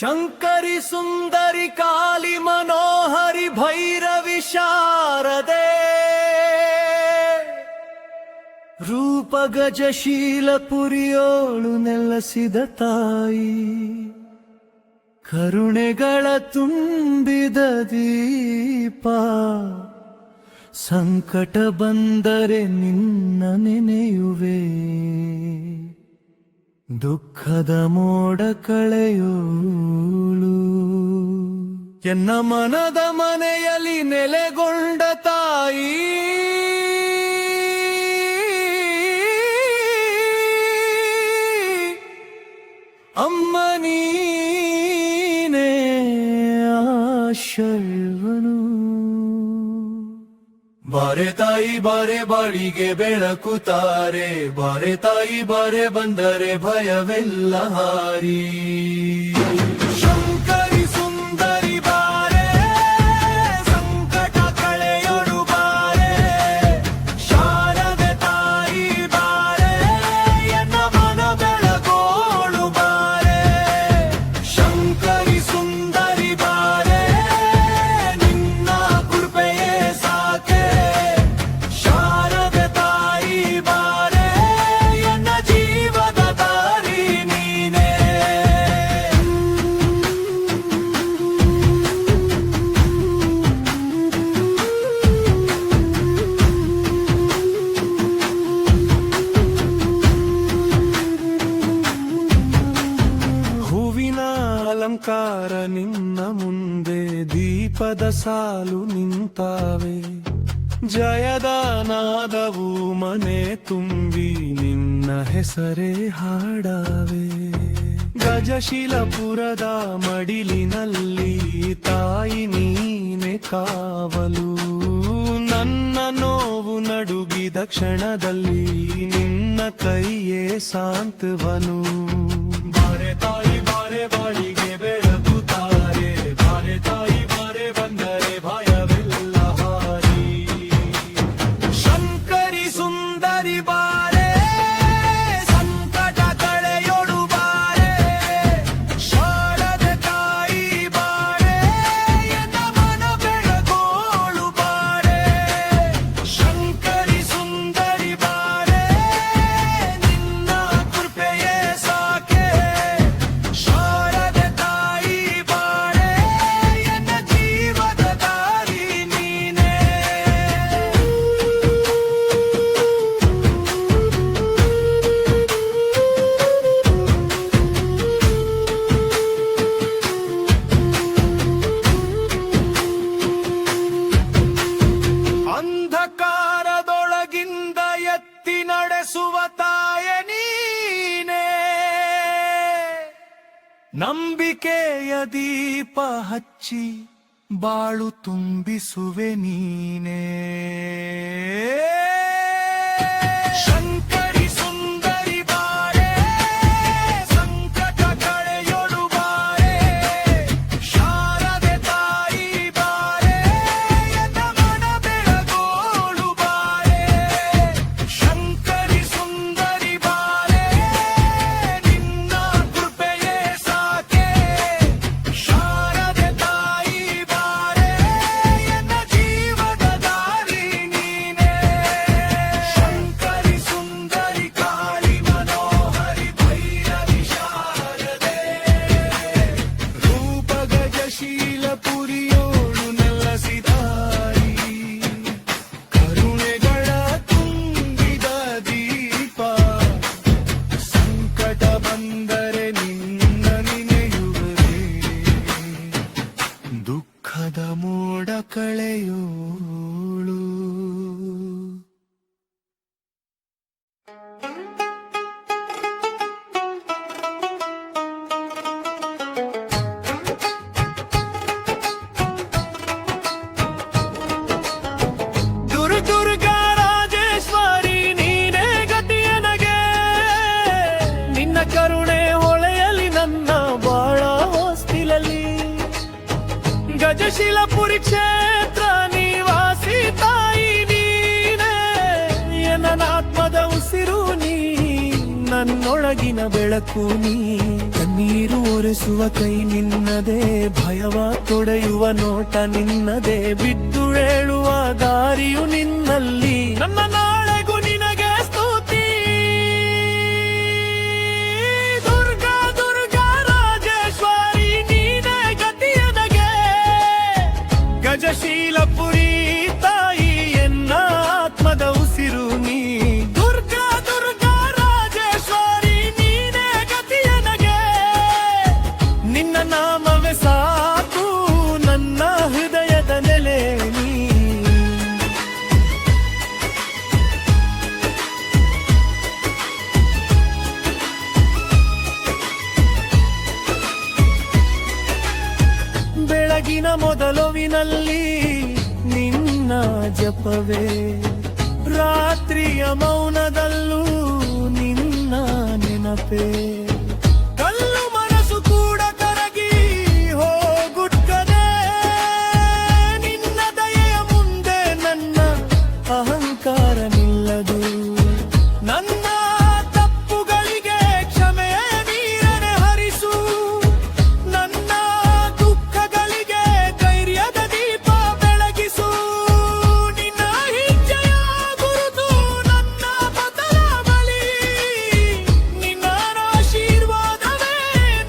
ಶಂಕರಿ ಸುಂದರಿ ಕಾಳಿ ಮನೋಹರಿ ಭೈರವಿ ಶಾರದೆ ರೂಪ ಗಜಶೀಲ ಪುರಿಯೋಳು ನೆಲೆಸಿದ ತಾಯಿ ಕರುಣೆಗಳ ತುಂಬಿದ ದೀಪ ಸಂಕಟ ಬಂದರೆ ನಿನ್ನ ನೆನೆಯುವೆ ದುಃಖದ ಮೋಡ ಕಳೆಯೋಳು ಎನ್ನ ಮನದ ಮನೆಯಲ್ಲಿ ನೆಲೆಗೊಂಡ ತಾಯಿ ಅಮ್ಮ ನೀನೇ ಆಶಯವನು ಬಾರೆ ತಾಯಿ ಬಾರೆ ಬಾಳಿಗೆ ಬೆಳಕು ತಾರೆ ಬಾರೆ ತಾಯಿ ಬಾರೆ ಬಂದರೆ ಭಯವೆಲ್ಲ ಹಾರಿ ಶಂಕರಿ ಸುಂದರಿ ಬಾರೆ ಸಂಕಟ ಕಳೆಯೊಡು ಬಾರೆ ಶಾರದೆ ತಾಯಿ ಬಾರೆ ಎನ್ನ ಮನ ಬೆಳಗೋಳು ಬಾರೆ ಶಂಕರಿ ಸುಂದರಿ ಬಾರೆ ನಿನ್ನ ಕೃಪೆಯೇ ಸಾಕೆ ಶಾರದೆ ತಾಯಿ ಬಾರೆ ಎನ್ನ ಜೀವದ ದಾರಿ ನೀನೇ ಹೂವಿನ ಅಲಂಕಾರ ನಿನ್ನ ಮುಂದೆ ದೀಪದ ಸಾಲು ನಿಂತಾವೆ ಜಯದ ನಾದವು ಮನೆ ತುಂಬಿ ನಿನ್ನ ಹೆಸರೇ ಹಾಡಾವೆ ಗಜಶಿಲಪುರದ ಮಡಿಲಿನಲ್ಲಿ ತಾಯಿ ನೀನೆ ಕಾವಲು ನನ್ನ ನೋವು ನಡುಗಿದ ಕ್ಷಣದಲ್ಲಿ ನಿನ್ನ ಕೈಯೇ ಸಾಂತ್ವನು ಬಾರೆ ತಾಯಿ ಬಾರೆ ಬಾಳಿಗೆ ಬೆಳಕು ತಾರೆ ಬಾರೆ ತಾಯಿ ಬಾರೆ ಬಂದರೆ ಭಯವೆಲ್ಲ ಹಾರಿ ಶಂಕರಿ ಸುಂದರಿ ಬಾರೆ ಸಂಕಟ ಕಳೆಯೊಡು ಬಾರೆ ಶಾರದೆ ತಾಯಿ ಬಾರೆ ಎನ್ನ ಮನ ಬೆಳಗೋಳು ಬಾರೆ ಶಂಕರಿ ಸುಂದರಿ ಬಾರೆ ನಿನ್ನ ಕೃಪೆಯೇ ಸಾಕೆ ಶಾರದೆ ತಾಯಿ ಬಾರೆ ಎನ್ನ ಜೀವದ ದಾರಿ ನೀನೇ ಅಂಧಕಾರದೊಳಗಿಂದ ಎತ್ತಿ ನಡೆಸುವ ತಾಯ ನೀನೇ ನಂಬಿಕೆಯ ದೀಪ ಹಚ್ಚಿ ಬಾಳು ತುಂಬಿಸುವೆ ನೀನೇ ಶಂಕರಿ ಸುಂದರಿ ಬಾರೆ ಸಂಕಟ ಕಳೆಯೊಡು ಬಾರೆ ಶಾರದೆ ತಾಯಿ ಬಾರೆ ಎನ್ನ ಮನ ಬೆಳಗೋಳು ಬಾರೆ ಶಂಕರಿ ಸುಂದರಿ ಬಾರೆ ನಿನ್ನ ಕೃಪೆಯೇ ಸಾಕೆ ಶಾರದೆ ತಾಯಿ ಬಾರೆ ಎನ್ನ ಜೀವದ ದಾರಿ ನೀನೇ ಶಂಕರಿ ಸುಂದರಿ ಕಾಳಿ ಮನೋಹರಿ ಭೈರವಿ ಶಾರದೆ ರೂಪ ಗಜಶೀಲ ಪುರಿಯೋಳು ನೆಲೆಸಿದಾರಿ ಕರುಣೆಗಳ ತುಂಬಿದ ದೀಪ ಸಂಕಟ ಬಂದರೆ ನಿನ್ನ ನೆನೆಯುವರೆ ದುಃಖದ ಮೋಡ ಕಳೆಯೋಳು ದುರ್ಗಾ ರಾಜೇಶ್ವರಿ ನೀನೇ ಗತಿಯನಗೆ ನಿನ್ನ ಕರುಣೆ ಹೊಳೆಯಲಿ ನನ್ನ ಬಾಳ ಹೊಸ್ತಿಲಲ್ಲಿ ಗಜಶಿಲಪುರಿ ಕ್ಷೇತ್ರ ನಿವಾಸಿ ತಾಯಿ ನೀನೇ ಎನ್ನ ಆತ್ಮದ ಉಸಿರು ನೀ ನನ್ನೊಳಗಿನ ಬೆಳಕು ನೀ ನೀರು ಒರೆಸುವ ಕೈ ನಿನ್ನದೇ, ಭಯವ ತೊಡೆಯುವ ನೋಟ ನಿನ್ನದೇ, ಬಿದ್ದು ಏಳುವ ದಾರಿಯು ನಿನ್ನಲ್ಲಿ, ನನ್ನ ನಾಳೆಗೂ ನಿನಗೆ ಸ್ತುತಿ. ದುರ್ಗಾ ದುರ್ಗಾ ರಾಜೇಶ್ವರಿ ನೀನೇ ಗತಿಯನಗೆ, ಗಜಶೀಲಪುರಿ ತಾಯಿ ಎನ್ನ ಆತ್ಮದ ಉಸಿರು ನೀ. ದುರ್ಗಾ ದುರ್ಗಾ ರಾಜೇಶ್ವರಿ ನೀನೇ ಗತಿಯನಗೆ, ನಿನ್ನ ನಾಮವೇ ಸಾಕು ನನ್ನ ಹೃದಯದ ನೆಲೆ ನೀ. ಬೆಳಗಿನ ಮೊದಲುವಿನಲ್ಲಿ ನಿನ್ನ ಜಪವೇ, ರಾತ್ರಿಯ ಮೌನದಲ್ಲೂ ನಿನ್ನ ನೆನಪೇ, ಕಲ್ಲು ಮನಸ್ಸು ಕೂಡ ಕರಗಿ ಹೋಗುತ್ತದೆ ನಿನ್ನ ದಯೆಯ ಮುಂದೆ, ನನ್ನ ಅಹಂಕಾರ ನಿಲ್ಲದು. ನನ್ನ ತಪ್ಪುಗಳಿಗೆ ಕ್ಷಮೆಯ ನೀರನೆ ಹರಿಸು, ನನ್ನ ದುಃಖಗಳಿಗೆ ಧೈರ್ಯದ ದೀಪ ಬೆಳಗಿಸು. ನಿನ್ನ ಹೆಜ್ಜೆಯ ಗುರುತು ನನ್ನ ಪಥದ ಬಲಿ, ನಿನ್ನ ಆಶೀರ್ವಾದವೇ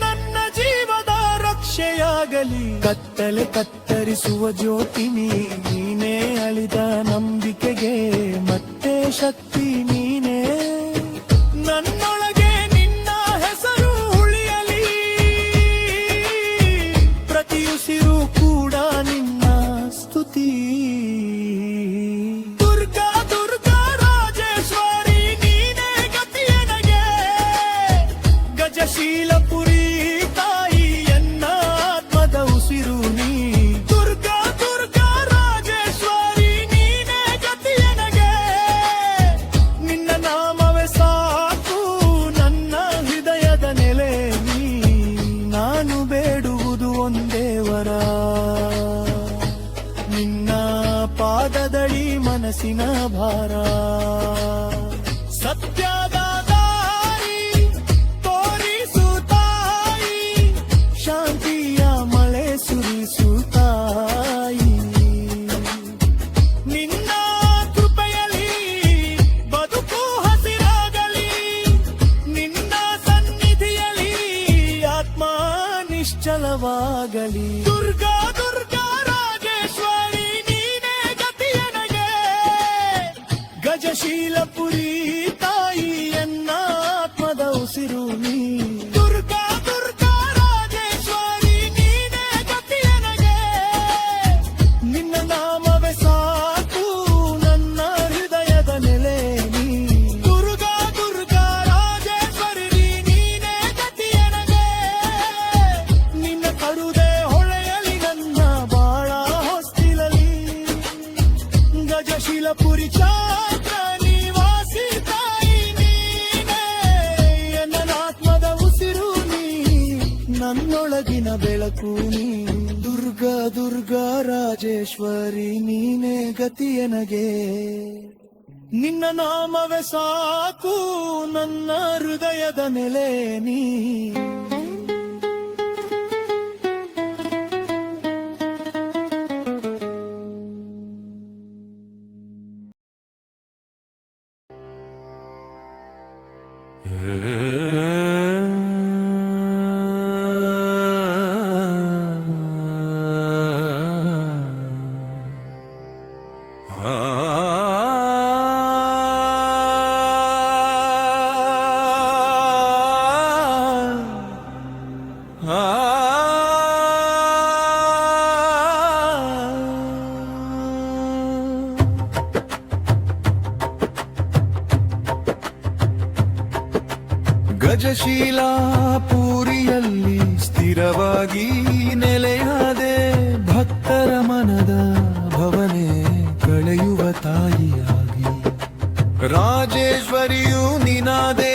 ನನ್ನ ಜೀವದ ರಕ್ಷೆಯಾಗಲಿ. ಕತ್ತಲೆ ಕತ್ತರಿಸುವ ಜ್ಯೋತಿ ನೀನೇ, ಅಳಿದ ನಂಬಿಕೆಗೆ ಮತ್ತೆ ಶಕ್ತಿ ನೀನೇ, ನನ್ನೊಳಗೆ ನಿನ್ನ ಹೆಸರು ಉಳಿಯಲಿ, ಪ್ರತಿಯುಸಿರು ಕೂಡ ನಿನ್ನ ಸ್ತುತಿ. ದುರ್ಗಾ ದುರ್ಗಾ ರಾಜೇಶ್ವರಿ ನೀನೇ ಗತಿಯನಗೆ, ಗಜಶೀಲಪುರಿ ತಾಯಿ ಎನ್ನ ಆತ್ಮದ ಉಸಿರು ನೀ. ದುರ್ಗಾ ದುರ್ಗಾ ರಾಜೇಶ್ವರಿ ನೀನೇ ಗತಿಯನಗೆ, ನಿನ್ನ ನಾಮವೇ ಸಾಕು ನನ್ನ ಹೃದಯದ ನೆಲೆ ನೀ. ನಾನು ಬೇಡುವುದು ಒಂದೇ ವರ, ನಿನ್ನ ಪಾದದಡಿ ಮನಸ್ಸಿನ ಭಾರ. ಸತ್ಯದ ದಾರಿ ತೋರಿಸು ತಾಯಿ, ಶಾಂತಿಯ ಮಳೆ ಸುರಿಸು ತಾಯಿ. ನಿನ್ನ ಕೃಪೆಯಲ್ಲಿ ಬದುಕು ಹಸಿರಾಗಲಿ, ನಿನ್ನ ಸನ್ನಿಧಿಯಲ್ಲಿ ಆತ್ಮ ನಿಶ್ಚಲವಾಗಲಿ. ದುರ್ಗಾ ದುರ್ಗಾ ರಾಜೇಶ್ವರಿ ನೀನೇ ಗತಿಯನಗೆ, ಗಜಶೀಲಪುರಿ ತಾಯಿ ಎನ್ನ ಆತ್ಮದ ಉಸಿರು ನೀ. ದುರ್ಗಾ ದುರ್ಗಾ ರಾಜೇಶ್ವರಿ ನೀನೇ ಗತಿಯನಗೆ, ನಿನ್ನ ನಾಮವೇ ಸಾಕು ನನ್ನ ಹೃದಯದ ನೆಲೆ ನೀ. ದುರ್ಗಾ ದುರ್ಗಾ ರಾಜೇಶ್ವರಿ ನೀನೇ ಗತಿಯನಗೆ, ನಿನ್ನ ಕರುದೆ ಹೊಳೆಯಲಿ ನನ್ನ ಬಾಳ ಹೊಸ್ತಿಲಲಿ. ಗಜಶೀಲಪುರಿ ಚಾತ್ರ ನಿವಾಸಿ ತಾಯಿ ನೀನೇ, ಎನ್ನ ಆತ್ಮದ ಉಸಿರು ನೀ, ನನ್ನೊಳಗಿನ ಬೆಳಕು ನೀ. ದುರ್ಗಾ ದುರ್ಗಾ ರಾಜೇಶ್ವರಿ ನೀನೇ ಗತಿಯನಗೆ, ನಿನ್ನ ನಾಮವೇ ಸಾಕು ನನ್ನ ಹೃದಯದ ನೆಲೆ ನೀ. ಗಜಶೀಲಾಪುರಿಯಲ್ಲಿ ಸ್ಥಿರವಾಗಿ ನೆಲೆಯಾದೆ, ಭಕ್ತರ ಮನದ ಭವನೆ ಕಳೆಯುವ ತಾಯಿಯಾಗಿ. ರಾಜೇಶ್ವರಿಯು ನಿನಾದೆ,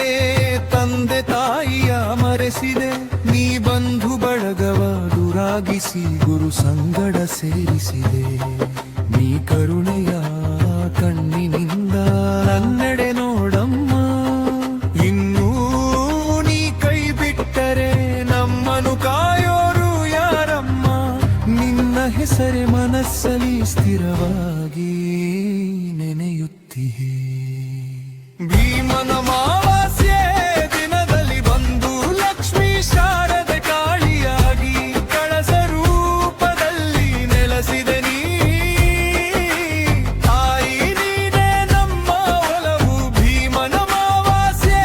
ತಂದೆ ತಾಯಿಯ ಮರೆಸಿದೆ, ನೀ ಬಂಧು ಬಳಗವ ದುರಾಗಿಸಿ ಗುರು ಸಂಗಡ ಸೇರಿಸಿದೆ. ನೀ ಕರುಣೆಯ ಕಣ್ಣಿನಿಂದ ನನ್ನೆಡೆ ನೋಡಮ್ಮ, ಇನ್ನೂ ನೀ ಕೈ ಬಿಟ್ಟರೆ ಮನಸ್ಸಲ್ಲಿ ಸ್ಥಿರವಾಗಿ ನೆನೆಯುತ್ತಿಹೆ. ಭೀಮನ ಅಮಾವಾಸ್ಯೆ ದಿನದಲ್ಲಿ ಬಂದು ಲಕ್ಷ್ಮೀ ಶಾರದೆ ಕಾಳಿಯಾಗಿ ಕಳಸ ರೂಪದಲ್ಲಿ ನೆಲೆಸಿದೆ ನೀ. ತಾಯಿ ನೀನೇ ನಮ್ಮ ಒಲವು. ಭೀಮನ ಅಮಾವಾಸ್ಯೆ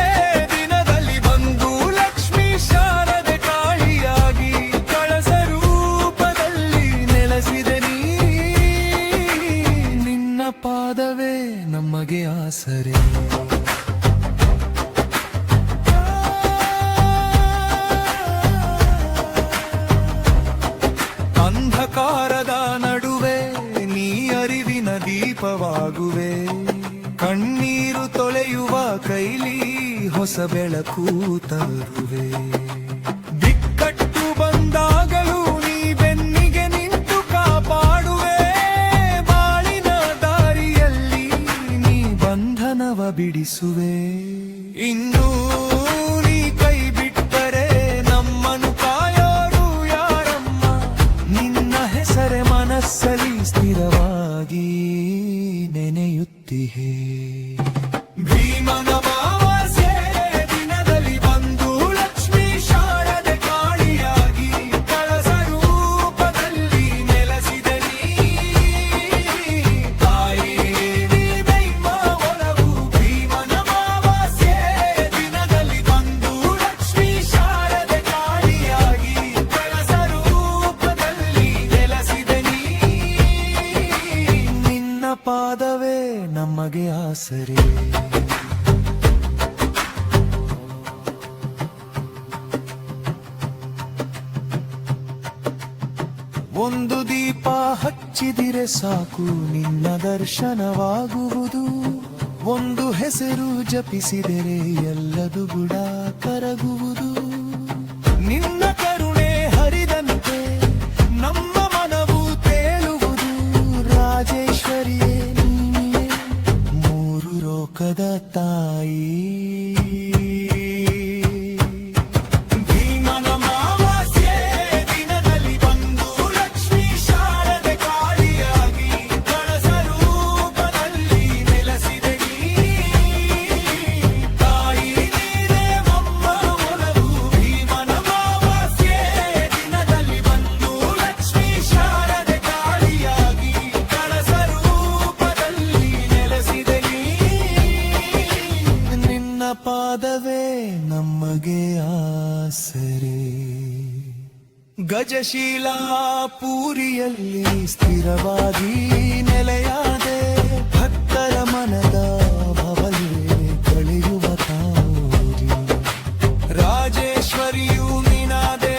ದಿನದಲ್ಲಿ ಬಂದು ಲಕ್ಷ್ಮೀ ಶಾರದೆ ಕಾಳಿಯಾಗಿ ಕಳಸ ರೂಪದಲ್ಲಿ ನೆಲೆಸಿದೆ ನೀ. ನಿನ್ನ ಪಾದವೇ ನಮಗೆ ಆಸರೆ. ಅಂಧಕಾರದ ನಡುವೆ ನೀ ಅರಿವಿನ ದೀಪವಾಗುವೆ. ಕಣ್ಣೀರು ತೊಳೆಯುವ ಕೈಲಿ ಹೊಸ ಬೆಳಕು ತರುವೆ. ದಿಕ್ಕಟ್ಟು ಬಂದಾಗಲೂ ನೀ ಬೆನ್ನಿಗೆ ನಿಂತು ಕಾಪಾಡುವೆ. ಬಾಳಿನ ದಾರಿಯಲ್ಲಿ ನೀ ಬಂಧನವ ಬಿಡಿಸುವೆ. ಇನ್ನೂ ನೀ ಕೈ ಬಿಟ್ಟರೆ ನಮ್ಮನ್ನು ಕಾಯೋರು ಯಾರಮ್ಮ. ನಿನ್ನ ಹೆಸರೇ ಮನಸ್ಸಲ್ಲಿ ಸ್ಥಿರವಾಗಿ ನೆನೆಯುತ್ತಿಹೆ. ಭೀಮನ ಅಮಾವಾಸ್ಯೆ ದಿನದಲ್ಲಿ ಬಂದು ಲಕ್ಷ್ಮೀ ಶಾರದೆ ಕಾಳಿಯಾಗಿ ಕಳಸ ರೂಪದಲ್ಲಿ ನೆಲೆಸಿದೆ ನೀ. ತಾಯಿ ನೀನೇ ನಮ್ಮ ಒಲವು. ಭೀಮನ ಅಮಾವಾಸ್ಯೆ ದಿನದಲ್ಲಿ ಬಂದು ಲಕ್ಷ್ಮೀ ಶಾರದೆ ಕಾಳಿಯಾಗಿ ಕಳಸ ರೂಪದಲ್ಲಿ ನೆಲೆಸಿದೆ ನೀ. ನಿನ್ನ ಪಾದವೇ ನಮಗೆ ಆಸರೆ. ಒಂದು ದೀಪ ಹಚ್ಚಿದಿರೆ ಸಾಕು ನಿನ್ನ ದರ್ಶನವಾಗುವುದು. ಒಂದು ಹೆಸರು ಜಪಿಸಿದರೆ ಎಲ್ಲದು ಗುಡ ಕರಗುವುದು. ನಿನ್ನ ಕರುಣೆ ಹರಿದಂತೆ ನಮ್ಮ ಮನವು ತೇಲುವುದು. ರಾಜೇಶ್ವರಿಯೇ ನೀನೇ ಮೂರು ಲೋಕದ ತಾಯಿ. ಭೀಮನ ಅಮಾವಾಸ್ಯೆ ದಿನದಲ್ಲಿ ಬಂದು ಲಕ್ಷ್ಮೀ ಶಾರದೆ ಕಾಳಿಯಾಗಿ ಕಳಸ ರೂಪದಲ್ಲಿ ನೆಲೆಸಿದೆ ನೀ. ತಾಯಿ ನೀನೇ ನಮ್ಮ ಒಲವು. ಭೀಮನ ಅಮಾವಾಸ್ಯೆ ದಿನದಲ್ಲಿ ಬಂದು ಲಕ್ಷ್ಮೀ ಶಾರದೆ ಕಾಳಿಯಾಗಿ ಕಳಸ ರೂಪದಲ್ಲಿ ನೆಲೆಸಿದೆ ನೀ. ನಿನ್ನ ಪಾದವೇ ನಮಗೆ ಆಸರೆ. ಗಜಶೀಲಾ ಪೂರಿಯಲ್ಲಿ ಸ್ಥಿರವಾಗಿ ನೆಲೆಯಾದೆ. ಭಕ್ತರ ಮನದ ಭವಲೆ ಕಳೆಯುವ ತಾಯಿ. ರಾಜೇಶ್ವರಿಯು ನೀನಾದೆ.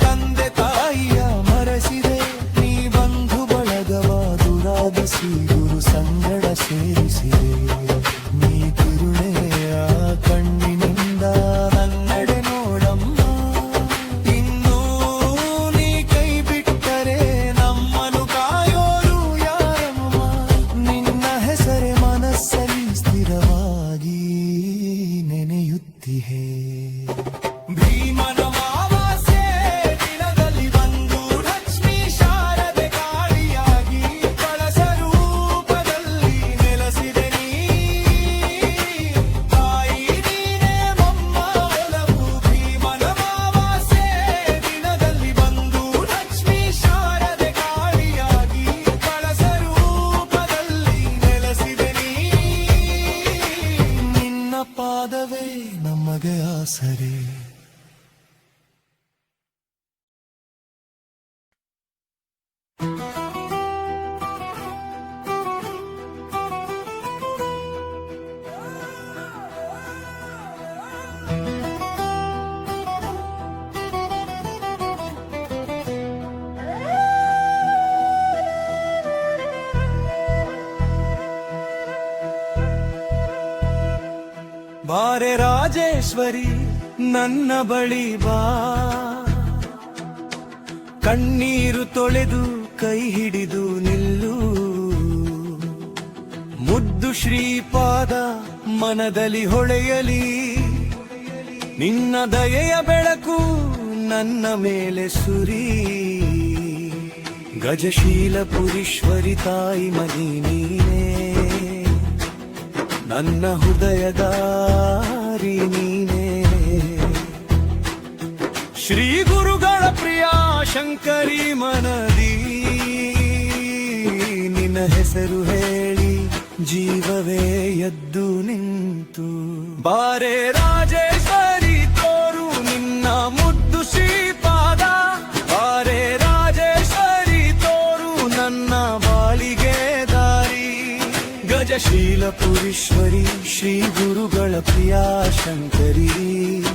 ತಂದೆ ತಾಯಿಯ ಮರೆಸಿದೆ ನೀ. ಬಂಧು ಬಳಗವ ದುರಾಗಿಸಿ ಗುರು ಸಂಗಡ ಸೇರಿಸಿದೆ ನೀ. ತಿರುಳೆಯ ಕಣ್ಣಿನಿಂದ ನನ್ನೆಡೆ ನೋಡಮ್ಮ. ಇನ್ನೂ ನೀ ಕೈ ಬಿಟ್ಟರೆ ನಮ್ಮನ್ನು ಕಾಯೋರು ಯಾರಮ್ಮ. ನಿನ್ನ ಹೆಸರೇ ಮನಸ್ಸಲ್ಲಿ ಸ್ಥಿರವಾಗಿ ನೆನೆಯುತ್ತಿಹೆ. ಭೀಮನ ಅಮಾವಾಸ್ಯೆ ದಿನದಲ್ಲಿ ಬಂದು ಲಕ್ಷ್ಮೀ ಶಾರದೆ ಕಾಳಿಯಾಗಿ ಕಳಸ ರೂಪದಲ್ಲಿ ನೆಲೆಸಿದೆ ನೀ. ತಾಯಿ ನೀನೇ ನಮ್ಮ ಒಲವು. ಭೀಮನ ಅಮಾವಾಸ್ಯೆ ದಿನದಲ್ಲಿ ಬಂದು ಲಕ್ಷ್ಮೀ ಶಾರದೆ ಕಾಳಿಯಾಗಿ ಕಳಸ ರೂಪದಲ್ಲಿ ನೆಲೆಸಿದೆ ನೀ. ನಿನ್ನ ಪಾದವೇ ನಮಗೆ ಆಸರೆ. ಬಾರೆ ರಾಜೇಶ್ವರಿ ನನ್ನ ಬಳಿ ಬಾ. ಕಣ್ಣೀರು ತೊಳೆದು ಕೈ ಹಿಡಿದು ನಿಲ್ಲು. ಮುದ್ದು ಶ್ರೀಪಾದ ಮನದಲ್ಲಿ ಹೊಳೆಯಲಿ. ನಿನ್ನ ದಯೆಯ ಬೆಳಕು ನನ್ನ ಮೇಲೆ ಸುರಿ. ಗಜಶೀಲಪುರೀಶ್ವರಿ ತಾಯಿ ಮನಿ ನೀನೇ, ನನ್ನ ಹೃದಯದಾರಿ ನೀನೇ. ಶ್ರೀ ಗುರುಗಳ ಪ್ರಿಯ ಶಂಕರಿ ಮನದಿ, ನಿನ್ನ ಹೆಸರು ಹೇಳಿ ಜೀವವೇ ಎದ್ದು ನಿಂತು. ಬಾರೆ ರಾಜೇಶ್ವರಿ ತೋರು ನಿನ್ನ ಮುದ್ದು ಶ್ರೀಪಾದ, ಬಾರೆ ರಾಜೇಶ್ವರಿ ತೋರು ನನ್ನ ಬಾಳಿಗೆ ದಾರಿ. ಗಜಶೀಲಪುರೀಶ್ವರಿ ಶ್ರೀ ಗುರುಗಳ ಪ್ರಿಯ ಶಂಕರಿ,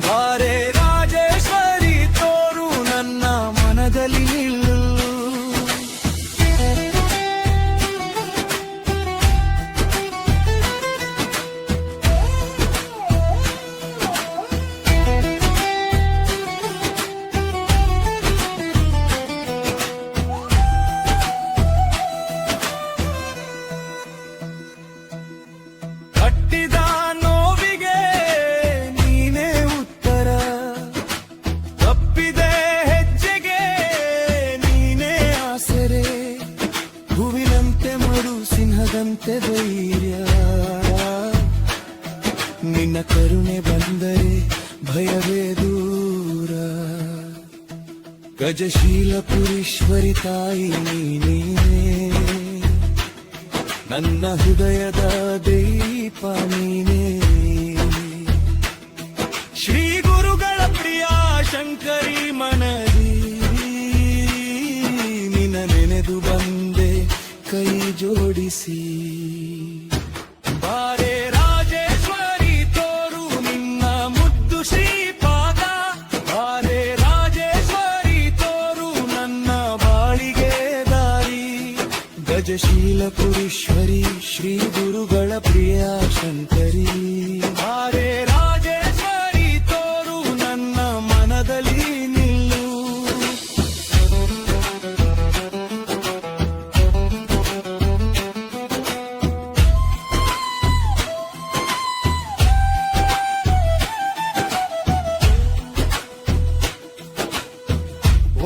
ಬಾರೆ ರಾಜೇಶ್ವರಿ ತೋರು ನನ್ನ ಮನದಲ್ಲಿ ನಿಲ್ಲು. ಕಟ್ಟಿದ ನೋವಿಗೆ ನೀನೇ ಉತ್ತರ, ತಪ್ಪಿದೆ ಹೆಜ್ಜೆಗೆ ನೀನೇ ಆಸರೆ. ಹೂವಿನಂತೆ ಮರು ಸಿಂಹದಂತೆ ಧೈರ್ಯ, ನಿನ್ನ ಕರುಣೆ ಬಂದರೆ ಭಯವೇ ದೂರ. ಗಜಶೀಲಪುರೀಶ್ವರಿ ತಾಯಿ ನೀನೇ, ನನ್ನ ಹೃದಯದ ದೀಪ ನೀನೇ. ಶ್ರೀ ಗುರುಗಳ ಪ್ರಿಯ ಶಂಕರಿ ಮನದಿ, ನಿನ್ನ ನೆನೆದು ಬಂದೆ ಕೈ ಜೋಡಿಸಿ. ಬಾರೆ ರಾಜೇಶ್ವರಿ ತೋರು ನಿನ್ನ ಮುದ್ದು ಶ್ರೀಪಾದ, ಬಾರೆ ರಾಜೇಶ್ವರಿ ತೋರು ನನ್ನ ಬಾಳಿಗೆ ದಾರಿ. ಗಜಶೀಲಪುರೀಶ್ವರಿ ಶ್ರೀ ಗುರುಗಳ ಪ್ರಿಯ ಶಂಕರಿ, ಬಾರೆ ರಾಜೇಶ್ವರಿ ತೋರು ನನ್ನ ಮನದಲ್ಲಿ ನಿಲ್ಲು.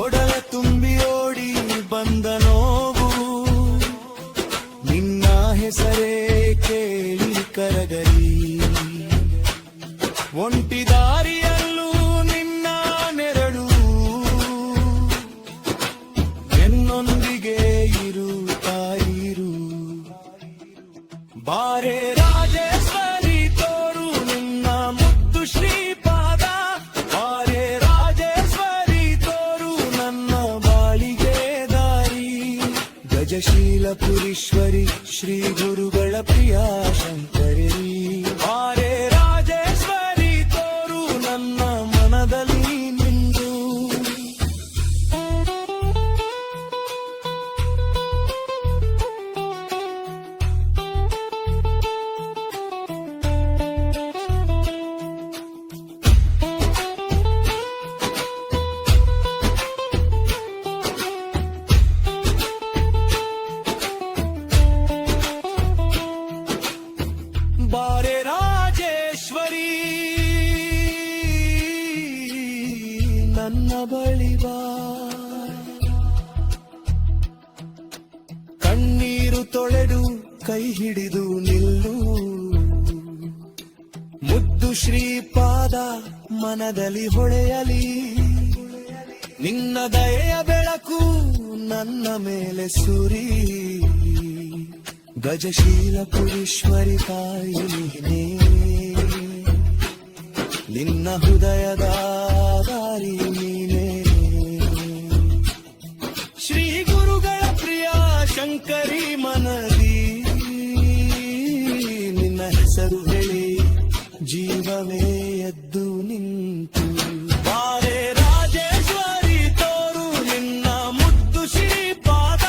ಒಡಲ ತುಂಬಿ ಓಡಿ ಬಂದ ನೋವು, ನಿನ್ನ ಹೆಸರೇ ಕೇಳಿ ಕರಗಲಿ. ಒಂಟಿ ದಾರಿಯಲ್ಲೂ ನಿನ್ನ ನೆರಳು, ಎನ್ನೊಂದಿಗೆ ಇರು ತಾಯಿರು. ಬಾರೆ ರಾಜೇಶ್ವರಿ ತೋರು ನಿನ್ನ ಮುದ್ದು ಶ್ರೀಪಾದ, ಬಾರೆ ರಾಜೇಶ್ವರಿ ತೋರು ನನ್ನ ಬಾಳಿಗೆ ದಾರಿ. ಗಜಶೀಲಪುರೀಶ್ವರಿ ಶ್ರೀ ಗುರುಗಳ ಪ್ರಿಯ ಶಂಕರಿ, ಬಾರೆ ರಾಜೇಶ್ವರಿ ತೋರು ನನ್ನ ಮನದಲ್ಲಿ ನಿಂದು. ಬಾರೆ ರಾಜೇಶ್ವರಿ ನನ್ನ ಬಳಿ ಬಾ, ಕಣ್ಣೀರು ತೊಳೆದು ಕೈ ಹಿಡಿದು ನಿಲ್ಲು. ಮುದ್ದು ಶ್ರೀಪಾದ ಮನದಲ್ಲಿ ಹೊಳೆಯಲಿ, ನಿನ್ನ ದಯೆಯ ಬೆಳಕು ನನ್ನ ಮೇಲೆ ಸುರಿ. ಗಜಶೀಲಪುರೀಶ್ವರಿ ತಾಯಿ ನೀನೇ, ನಿನ್ನ ಹೃದಯದ ದಾರಿ ನೀನೇ. ಶ್ರೀ ಗುರುಗಳ ಪ್ರಿಯ ಶಂಕರಿ ಮನದಿ, ನಿನ್ನ ಹೆಸರು ಹೇಳಿ ಜೀವವೇ ಎದ್ದು ನಿಂತು. ಬಾರೆ ರಾಜೇಶ್ವರಿ ತೋರು ನಿನ್ನ ಮುದ್ದು ಶ್ರೀಪಾದ,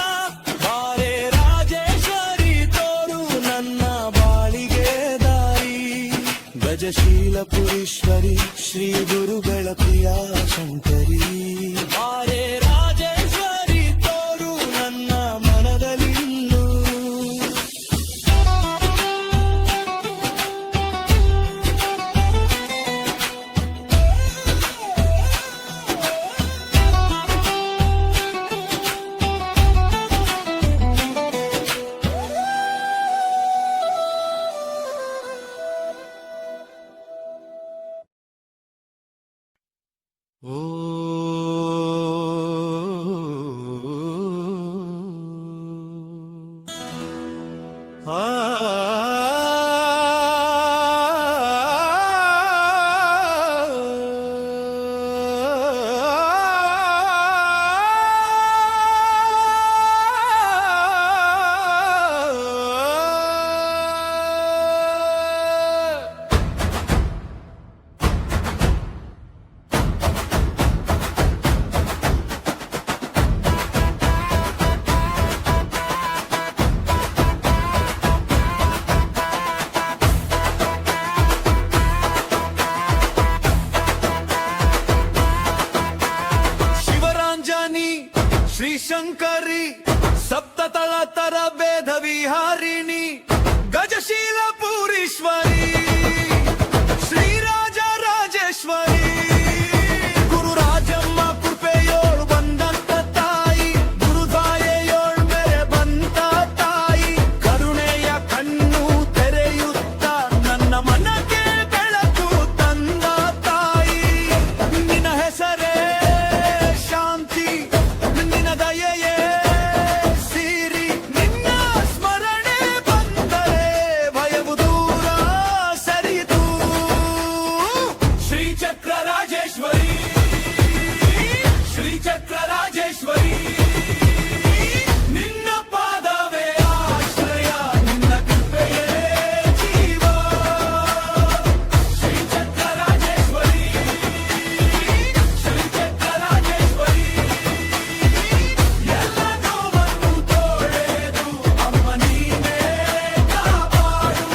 ಬಾರೆ ರಾಜೇಶ್ವರಿ ತೋರು ನನ್ನ ಬಾಳಿಗೆ ದಾರಿ. ಗಜಶೀಲಪುರೀಶ್ವರಿ ಶ್ರೀ ಗುರುಗಳ ಪ್ರಿಯ ಶಂಕರಿ, ಬಾರೆ ರಾಜೇಶ್ವರಿ ತೋರು ನನ್ನ ಮನದಲ್ಲಿ ನಿಲ್ಲು. ಶಿವರಾಂಜನಿ ಶ್ರೀಶಂಕರಿ ಸಪ್ತತಳತರ ವೇದ ವಿಹಾರಿಣಿ ಗಜಶೀಲ ಪೂರೀಶ್ವರಿ ಶ್ರೀರಾಜ ರಾಜೇಶ್ವರಿ ಗುರುರಾಜಮ್ಮ ಕೃಪೆಯೋಳು ಬಂದಂತ ತಾಯಿ ಗುರುದಾಯೆಯೋಳ್ ಮೇರೆ ಬಂತ ತಾಯಿ ಕರುಣೆಯ ಕಣ್ಣು ತೆರೆಯುತ್ತ ನನ್ನ ಮನಕ್ಕೆ ಬೆಳಕು ತಂದ ತಾಯಿ ನಿನ್ನ ಹೆಸರೇ ಶಾಂತಿ ನಿನ್ನ ದಯೆಯೇ ಸಿರಿ ನಿನ್ನ ಸ್ಮರಣೆ ಬಂದರೆ ಭಯವು ದೂರ ಸರಿದು ಶ್ರೀಚಕ್ರ ರಾಜೇಶ್ವರಿ ಶ್ರೀಚಕ್ರ ರಾಜೇಶ್ವರಿ ನಿನ್ನ ಪಾದವೇ ಆಶ್ರಯ ನಿನ್ನ ಕೃಪೆಯೇ ಜೀವ ಶ್ರೀಚಕ್ರ ರಾಜೇಶ್ವರಿ ಶ್ರೀಚಕ್ರ ರಾಜೇಶ್ವರಿ ಎಲ್ಲ ನೋವನ್ನು ತೋಳೆದು ಅಮ್ಮ ನೀನೇ ಕಾಪಾಡು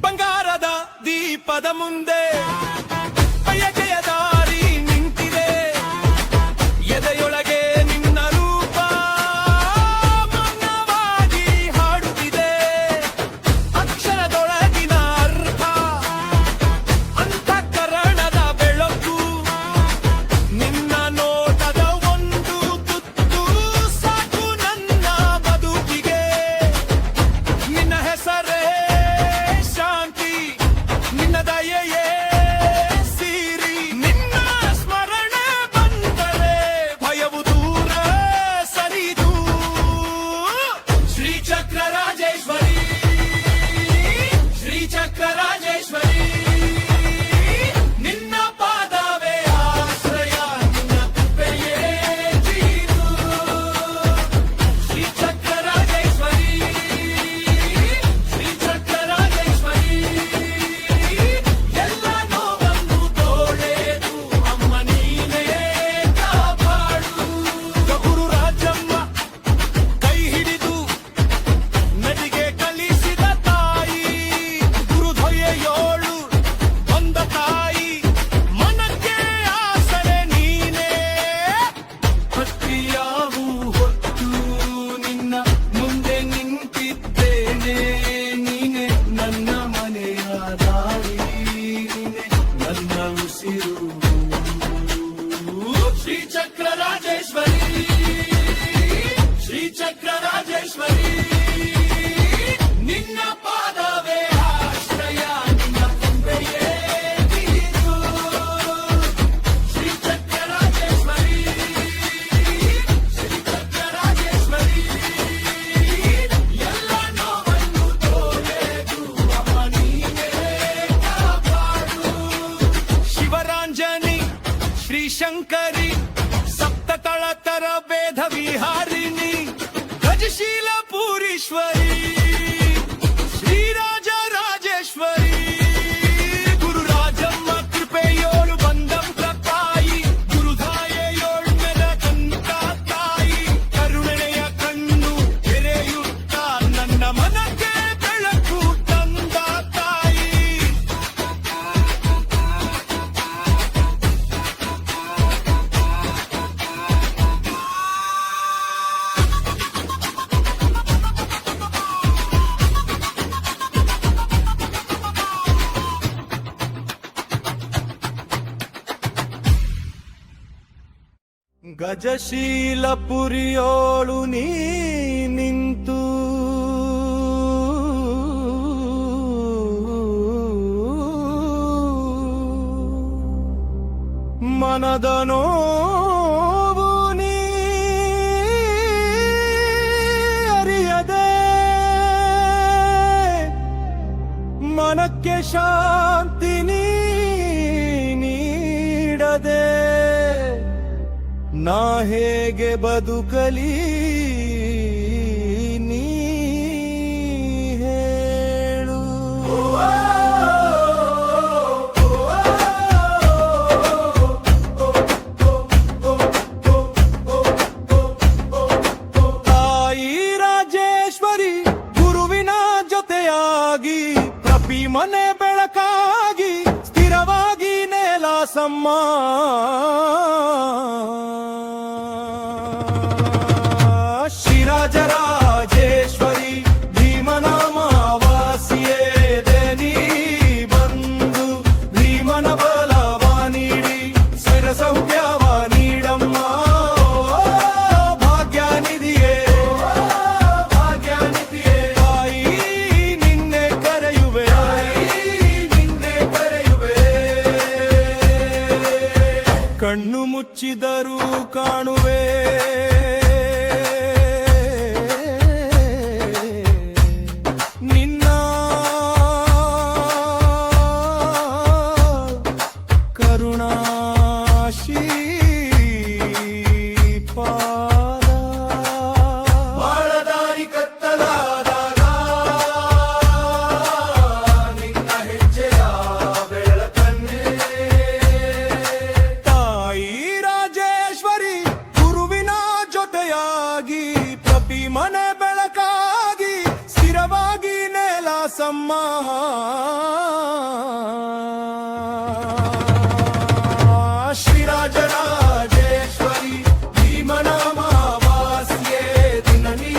ಬಂಗಾರದ ದೀಪದ ಮುಂದೆ ಬಯಕೆಯ ದಾರಿ ನಿಂತಿದೆ ಎದೆಯೊಳಗೆ ನಿನ್ನ ರೂಪ ಮೌನವಾಗಿ ಹಾಡುತ್ತಿದೆ ಅಕ್ಷರದೊಳಗಿನ ಅರ್ಥ ಅಂತಃಕರಣದ ಬೆಳಕು ನಿನ್ನ ನೋಟದ ಒಂದು ತುತ್ತು ಸಾಕು ನನ್ನ ಬದುಕಿಗೆ ನಿನ್ನ ಹೆಸರೇ ಶಾಂತಿ ನಿನ್ನ ದಯೆಯೇ ಸಿರಿ ನಿನ್ನ ಸ್ಮರಣೆ ಬಂದರೆ ಭಯವು ದೂರ ಸರಿದು ಶ್ರೀಚಕ್ರ ರಾಜೇಶ್ವರಿ ಶ್ರೀಚಕ್ರ ರಾಜೇಶ್ವರಿ ನಿನ್ನ ಪಾದವೇ ಆಶ್ರಯ ನಿನ್ನ ಕೃಪೆಯೇ ಜೀವ ಶ್ರೀಚಕ್ರ ರಾಜೇಶ್ವರಿ ಶ್ರೀಚಕ್ರ ರಾಜೇಶ್ವರಿ ಎಲ್ಲ ನೋವನ್ನು ತೋಳೆದು ಅಮ್ಮ ನೀನೇ ಕಾಪಾಡು ಗುರುರಾಜಮ್ಮ ಕೈ ಹಿಡಿದು ನದಿಗೆ ಕಲಿಸಿದ ತಾಯಿ ಗುರುಧೊಯೆಯೋಳು ಬಂದ ತಾಯಿ ಮನಕ್ಕೆ ಆಸರೆ ನೀನೇ ಭಕ್ತಿಯಾವು ಹೊತ್ತು ನಿನ್ನ ಮುಂದೆ ನಿಂತಿದ್ದೇನೆ ನೀನೆ ನನ್ನ ಮನೆಯ ದಾರಿ ನೀನೆ ನನ್ನ ಉಸಿರು ಶ್ರೀಚಕ್ರ ರಾಜೇಶ್ವರಿ ಶ್ರೀಚಕ್ರ ರಾಜೇಶ್ವರಿ ನಿನ್ನ ಪಾದವೇ ಆಶ್ರಯ ನಿನ್ನ ಕೃಪೆಯೇ ಜೀವ ಶ್ರೀಚಕ್ರ ರಾಜೇಶ್ವರಿ ಶ್ರೀಚಕ್ರ ರಾಜೇಶ್ವರಿ ಎಲ್ಲ ನೋವನ್ನು ತೋಳೆದು ಅಮ್ಮ ನೀನೇ ಕಾಪಾಡು ಶಿವರಾಂಜನಿ ಶ್ರೀಶಂಕರಿ ಸಪ್ತತಳತರ ವೇದ ವಿಹಾರಿಣಿ ಗಜಶೀಲ ಪೂರೀಶ್ವರಿ ಶ್ರೀರಾಜ ರಾಜೇಶ್ವರಿ ಗುರುರಾಜಮ್ಮ ಕೃಪೆಯೋಳು ಬಂದಂತ ತಾಯಿ ಗುರುದಾಯೆಯೋಳ್ ಮೆರೆದಂತ ತಾಯಿ ಕರುಣೆಯ ಕಣ್ಣು ತೆರೆಯುತ್ತ ನನ್ನ ಮನಕ್ಕೆ ಬೆಳಕು ತಂದ ತಾಯಿ ಗಜಶೀಲ ಪುರಿಯೋಳು ನೀ ನಿಂತು ಮನದ ನೋವು ನೀ ಅರಿಯದೆ ಮನಕ್ಕೆ ಶಾಂತಿ ನೀಡದೆ ನಾ ಹೇಗೆ ಬದುಕಲಿ ನೀ ಹೇಳು. ತಾಯಿ ರಾಜೇಶ್ವರಿ ಗುರುವಿನ ಜೊತೆಯಾಗಿ ಪ್ರತಿ ಮನೆ ಬೆಳಕಾಗಿ ಸ್ಥಿರವಾಗಿ ನೆಲಸಮ್ಮ. ಶ್ರೀರಾಜರಾಜೇಶ್ವರಿ ಭೀಮನಾಮಾವಾಸಿಯೇ ದೇನಿ ಬಂದು ಭೀಮನ ಬಲವ ನೀಡಿ ಸ್ಥಿರ ಸೌಖ್ಯವ ನೀಡಮ್ಮ. ಭಾಗ್ಯನಿಧಿಯೇ ಭಾಗ್ಯನಿಧಿಯೇ ತಾಯಿ ನಿನ್ನೆ ಕರೆಯುವೆ ನಿನ್ನೆ ಕರೆಯುವೆ. ಕಣ್ಣು ಮುಚ್ಚಿದರೂ ಕಾಣುವೆ ನಿನ್ನ ಕರುಣಾಶೀಪಾದ. ಬಾಳದಾರಿ ಕತ್ತಲಾದಾಗ ನಿನ್ನ ಹೆಜ್ಜೆಯ ಬೆಳಕನ್ನೇ. ತಾಯಿ ರಾಜೇಶ್ವರಿ ಗುರುವಿನ ಜೊತೆಯಾಗಿ ಪ್ರತಿ ಮನೆ ಬೆಳಕಾಗಿ ಸ್ಥಿರವಾಗಿ ನೆಲಸಮ್ಮ. ಶ್ರೀರಾಜರಾಜೇಶ್ವರಿ ಭೀಮನಾಮಾವಾಸ್ಯೆ ದಿನ ನೀ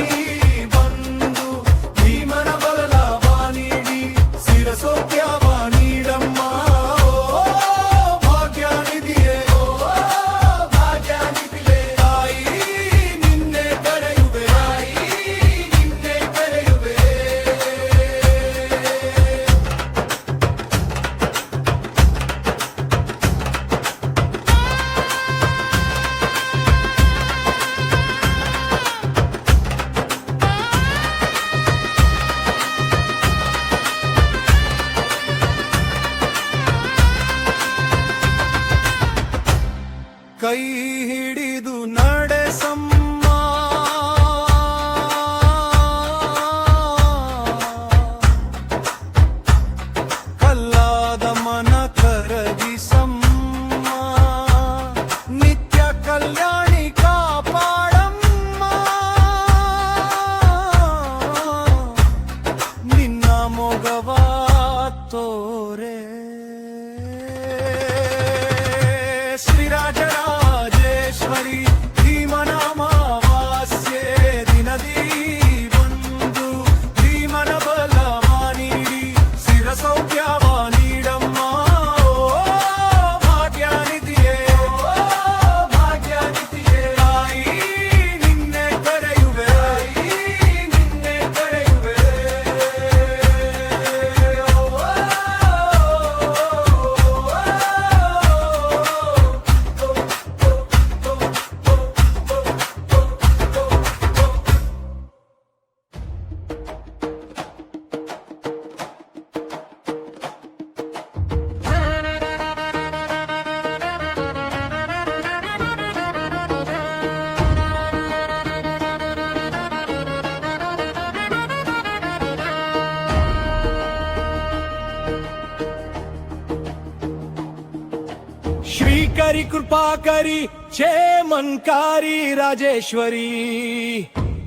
ಬಂದು ಭೀಮನ ಬಲವ ನೀಡಿ ಸ್ಥಿರ ಸೌಖ್ಯವ ನೀಡಮ್ಮ. ಭಾಗ್ಯನಿಧಿಯೇ ಭಾಗ್ಯನಿಧಿಯೇ ತಾಯಿ ನಿನ್ನೆ ಕರೆಯುವೆ ನಿನ್ನೆ ಕರೆಯುವೆ. ಕೈ ಹಿಡಿದು ನಡೆಸಮ್ಮ. ಕಲ್ಲಾದ ಮನ ಕರಗಿಸಮ್ಮ. ನಿತ್ಯ ಕಲ್ಯಾಣಿ ಕಾಪಾಡಮ್ಮ. ನಿನ್ನ ಮೊಗವ ತೋರೆ. ಶ್ರೀರಾಜರಾಜೇಶ್ವರಿ ಭೀಮನಾಮಾವಾಸ್ಯೆ ದಿನದಿ ಬಂದು ಭೀಮನ ಬಲವ ನೀಡಿ ಸ್ಥಿರ ಸೌಖ್ಯವ ನೀಡಮ್ಮ. ಭಾಗ್ಯನಿಧಿಯೇ ಭಾಗ್ಯನಿಧಿಯೇ ತಾಯಿ ನಿನ್ನೆ ಕರೆಯುವೆ ನಿನ್ನೆ ಕರೆಯುವೆ. श्रीकरी कृपाकरी क्षेमंकारी राजेश्वरी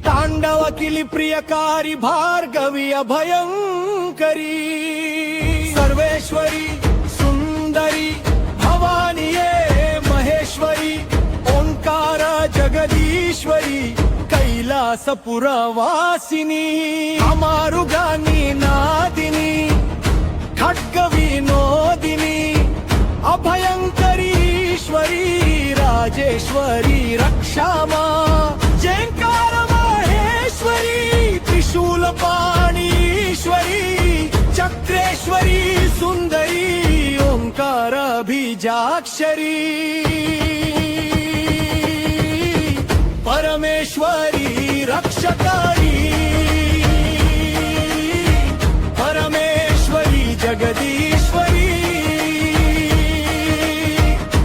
तांडव किली प्रियकारी भार्गवी अभयंकरी सर्वेश्वरी सुंदरी भवानिये महेश्वरी ओंकार जगदीश्वरी कैलासपुरवासिनी अमारुगानी नादिनी खड्ग विनोदिनी अभयंकरीश्वरी राजेश्वरी रक्षामा जयंकार महेश्वरी त्रिशूलपाणीश्वरी चक्रेश्वरी सुंदरी ओंकार बीज बीजाक्षरी परमेश्वरी रक्षकारी परमेश्वरी जगदीश्वरी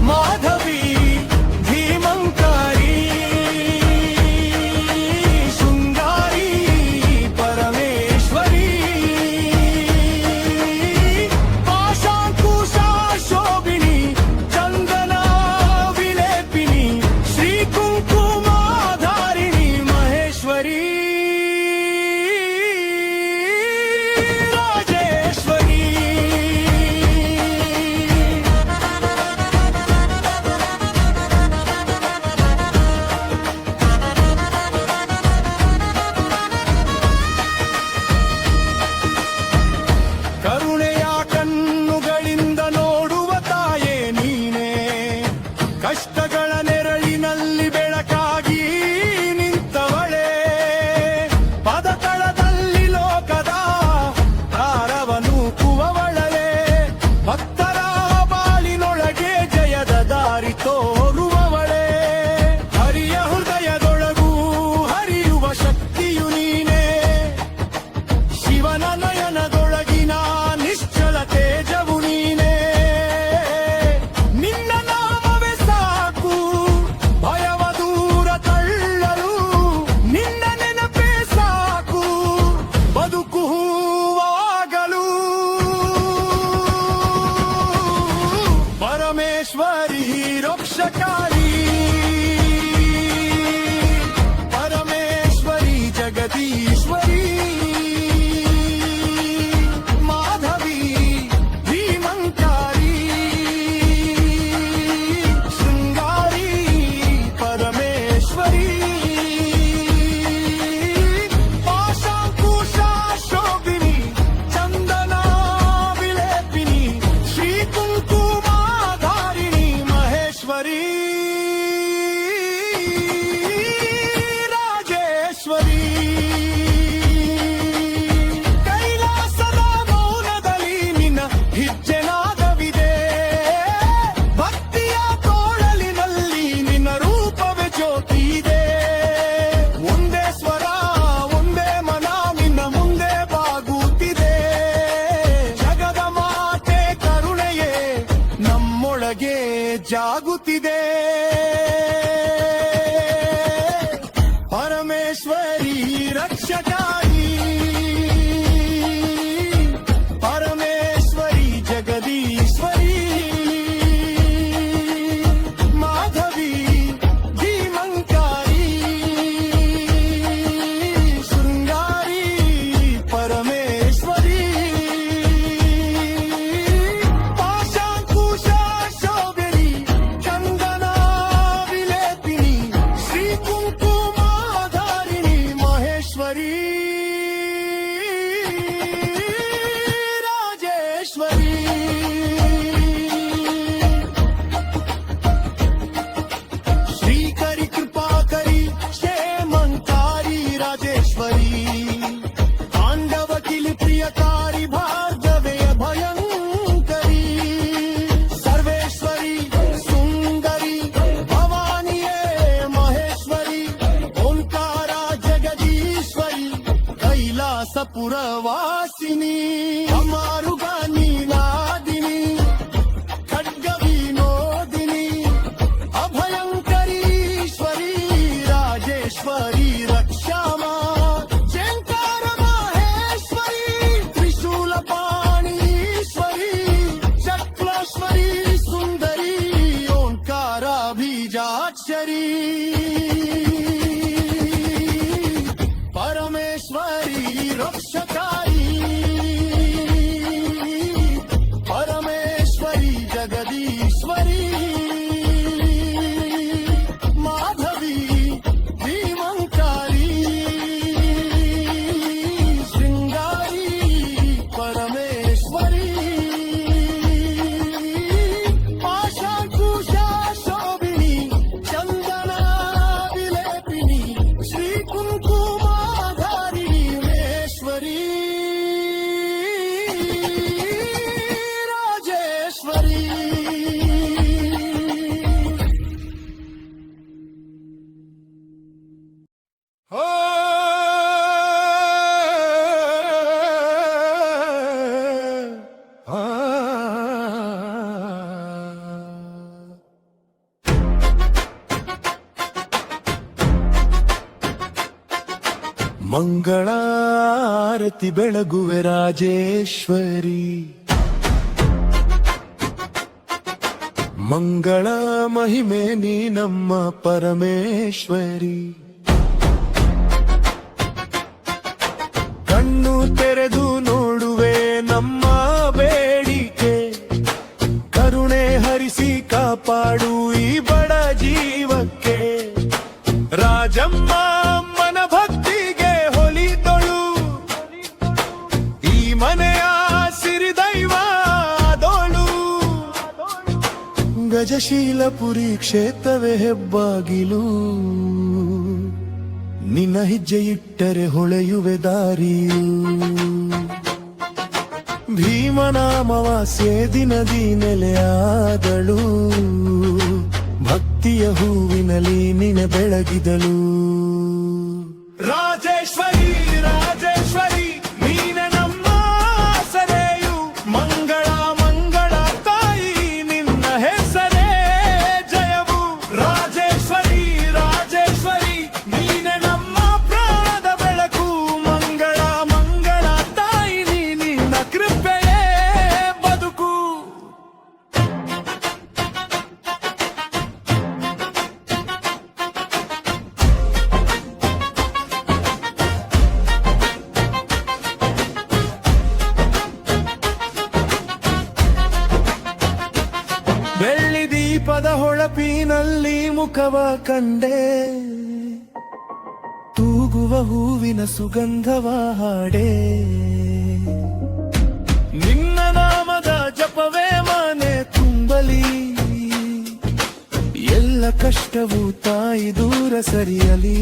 माधवी धीमंकारी शृंगारी परमेश्वरी पाशांकुशा शोभिनी चंदना विलेपिनी श्री कुंकुमाधारिणी महेश्वरी राजेश्वरी ಕರುಣೆಯ ಕಣ್ಣುಗಳಿಂದ ನೋಡುವ ತಾಯೇ ನೀನೇ ಕಷ್ಟಗಳ ನೆರಳಿನಲ್ಲಿ ಬೆಳಕಾಗಿ ನಿಂತವಳೆ ಪದತಳದಲ್ಲಿ ಲೋಕದ ತಾರವನು ಕುವವಳಲೆ ಭಕ್ತರ ಬಾಳಿನೊಳಗೆ ಜಯದ ದಾರಿ ತೋರುವವಳೆ ಹರಿಯ ಹೃದಯದೊಳಗೂ ಹರಿಯುವ ಶಕ್ತಿಯು ನೀನೇ ಶಿವನ ನಯನದೊಳಗಿನ ನಿಶ್ಚಲ ತೇಜವು ನೀನೇ ನಿನ್ನ ನಾಮವೇ ಸಾಕು ಭಯವ ದೂರ ತಳ್ಳಲು ನಿನ್ನ ನೆನಪೇ ಸಾಕು ಬದುಕು ಹೂವಾಗಲು ಪರಮೇಶ್ವರಿ ರಕ್ಷಕಾರಿ परमेश्वरी जगदीश्वरी माधवी धीमंकारी शृंगारी परमेश्वरी पाशांकुशा शोभिनी चंदना विलेपिनी श्री कुंकुमाधारिणी महेश्वरी ರಾಜೇಶ್ವರಿ ಕೈಲಾಸದ ಮೌನದಲ್ಲಿ ನಿನ್ನ ಹೆಜ್ಜೆನಾದವಿದೆ ಭಕ್ತಿಯ ತೋಳಲಿನಲ್ಲಿ ನಿನ್ನ ರೂಪವೇ ಜ್ಯೋತಿ ಇದೆ ಒಂದೇ ಸ್ವರ ಒಂದೇ ಮನ ನಿನ್ನ ಮುಂದೆ ಬಾಗುತ್ತಿದೆ ಜಗದ ಮಾತೆ ಕರುಣೆಯೇ ನಮ್ಮೊಳಗೆ ಜಾಗುತ್ತಿದೆ परमेश्वरी रक्षकारी परमेश्वरी जगदीश्वरी माधवी धीमंकारी शृंगारी परमेश्वरी पाशांकुशा शोभिनी चंदना विलेपिनी श्री कुंकुमाधारिणी महेश्वरी राजेश्वरी श्रीकरी कृपा करी क्षेमंकारी राजेश्वरी पांडव किल प्रियकारी भार्गवे भयंकरी सर्वेश्वरी सुंदरी भवानिये महेश्वरी ओंकारा जगदीश्वरी कैलासपुरवासिनी अमारुगानी नादिनी खड्ग विनोदिनी अभयंकरीश्वरी राजेश्वरी रक्षामा चेंकार माहेश्वरी त्रिशूलपाणीश्वरी चक्रेश्वरी सुंदरी ओंकारा बीजाक्षरी परमेश्वरी रक्षकारी परमेश्वरी जगदीश्वरी माधवी धीमंकारी शृंगारी परमेश्वरी पाशांकुशा शोभिनी चंदना विलेपिनी श्री कुंकुमाधारिणी महेश्वरी राजेश्वरी ಮಂಗಳಾರತಿ ಬೆಳಗುವೆ ರಾಜೇಶ್ವರಿ, ಮಂಗಳ ಮಹಿಮೆ ನೀ ನಮ್ಮ ಪರಮೇಶ್ವರಿ. ಕಣ್ಣು ತೆರೆದು ನೋಡುವೆ ನಮ್ಮ ಬೇಡಿಕೆ, ಕರುಣೆ ಹರಿಸಿ ಕಾಪಾಡು ಈ ಬಡ ಜೀವಕ್ಕೆ. ರಾಜಮ್ಮ ಅಮ್ಮನ ಭಕ್ತಿಗೆ ಹೊಲಿದೊಳು, ಈ ಮನೆಯ ಸಿರಿದೈವಾದೋಳು. ಗಜಶೀಲಪುರಿ ಕ್ಷೇತ್ರವೇ ಹೆಬ್ಬಾಗಿಲು, ನಿನ್ನ ಹೆಜ್ಜೆ ಇಟ್ಟರೆ ಹೊಳೆಯುವೆ ದಾರಿಯು. ಭೀಮನಾಮವಾಸ್ಯೆ ದಿನದಿ ನೆಲೆಯಾದಳು, ಭಕ್ತಿಯ ಹೂವಿನಲ್ಲಿ ನಿನೆ ಬೆಳಗಿದಳು. ರಾಜೇಶ್ವರಿ ರಾಜೇಶ್ವರಿ ನೀನೆ ನಮ್ಮ ಸರೆಯು, ಮಂಗಳ ಮಂಗಳ ತಾಯಿ ನಿನ್ನ ಹೆಸರೇ ಜಯವು. ರಾಜೇಶ್ವರಿ ರಾಜೇಶ್ವರಿ ನೀನೆ ನಮ್ಮ ಪ್ರಾಣದ ಬೆಳಕು, ಮಂಗಳ ಮಂಗಳ ತಾಯಿ ನೀ ನಿನ್ನ ಕೃಪೆಯೇ ಬದುಕು. ಬೆಳ್ಳಿ ದೀಪದ ಹೊಳಪಿನಲ್ಲಿ ಮುಖವ ಕಂಡೆ, ತೂಗುವ ಹೂವಿನ ಸುಗಂಧವ ಹಾಡೆ. ನಿನ್ನ ನಾಮದ ಜಪವೇ ಮನೆ ತುಂಬಲಿ, ಎಲ್ಲ ಕಷ್ಟವೂ ತಾಯಿ ದೂರ ಸರಿಯಲಿ.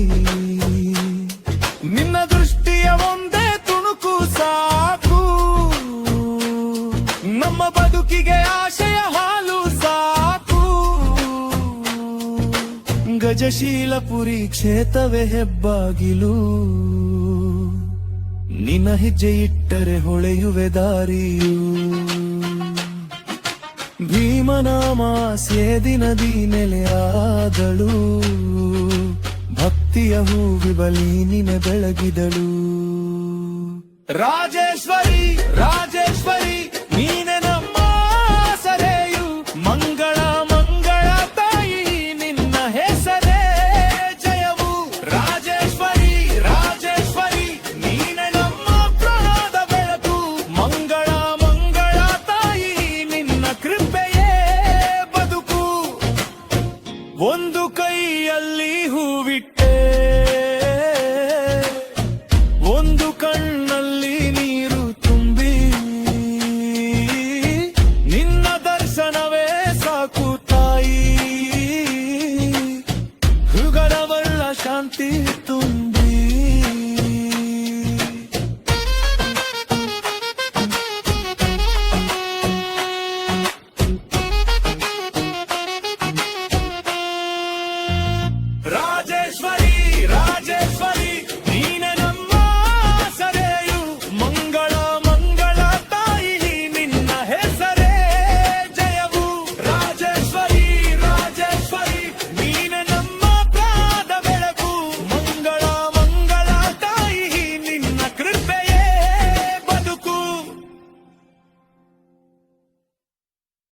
ನಿನ್ನ ದೃಷ್ಟಿಯ ಒಂದೇ ತುಣುಕು ಸಾಕು, ನಮ್ಮ ಬದುಕಿಗೆ ಆಶಯ ಹಾಲು ಸಾಕು. ಗಜಶೀಲಪುರಿ ಕ್ಷೇತ್ರವೇ ಹೆಬ್ಬಾಗಿಲು, ನಿನ್ನ ಹೆಜ್ಜೆ ಇಟ್ಟರೆ ಹೊಳೆಯುವೆ ದಾರಿಯು. ಭೀಮನಾಮಾಸ್ಯೆ ದಿನದಿ ನೆಲೆಯಾದಳು, ಭಕ್ತಿಯ ಹೂವಿಬಲಿ ನಿನೆ ಬೆಳಗಿದಳು. ರಾಜ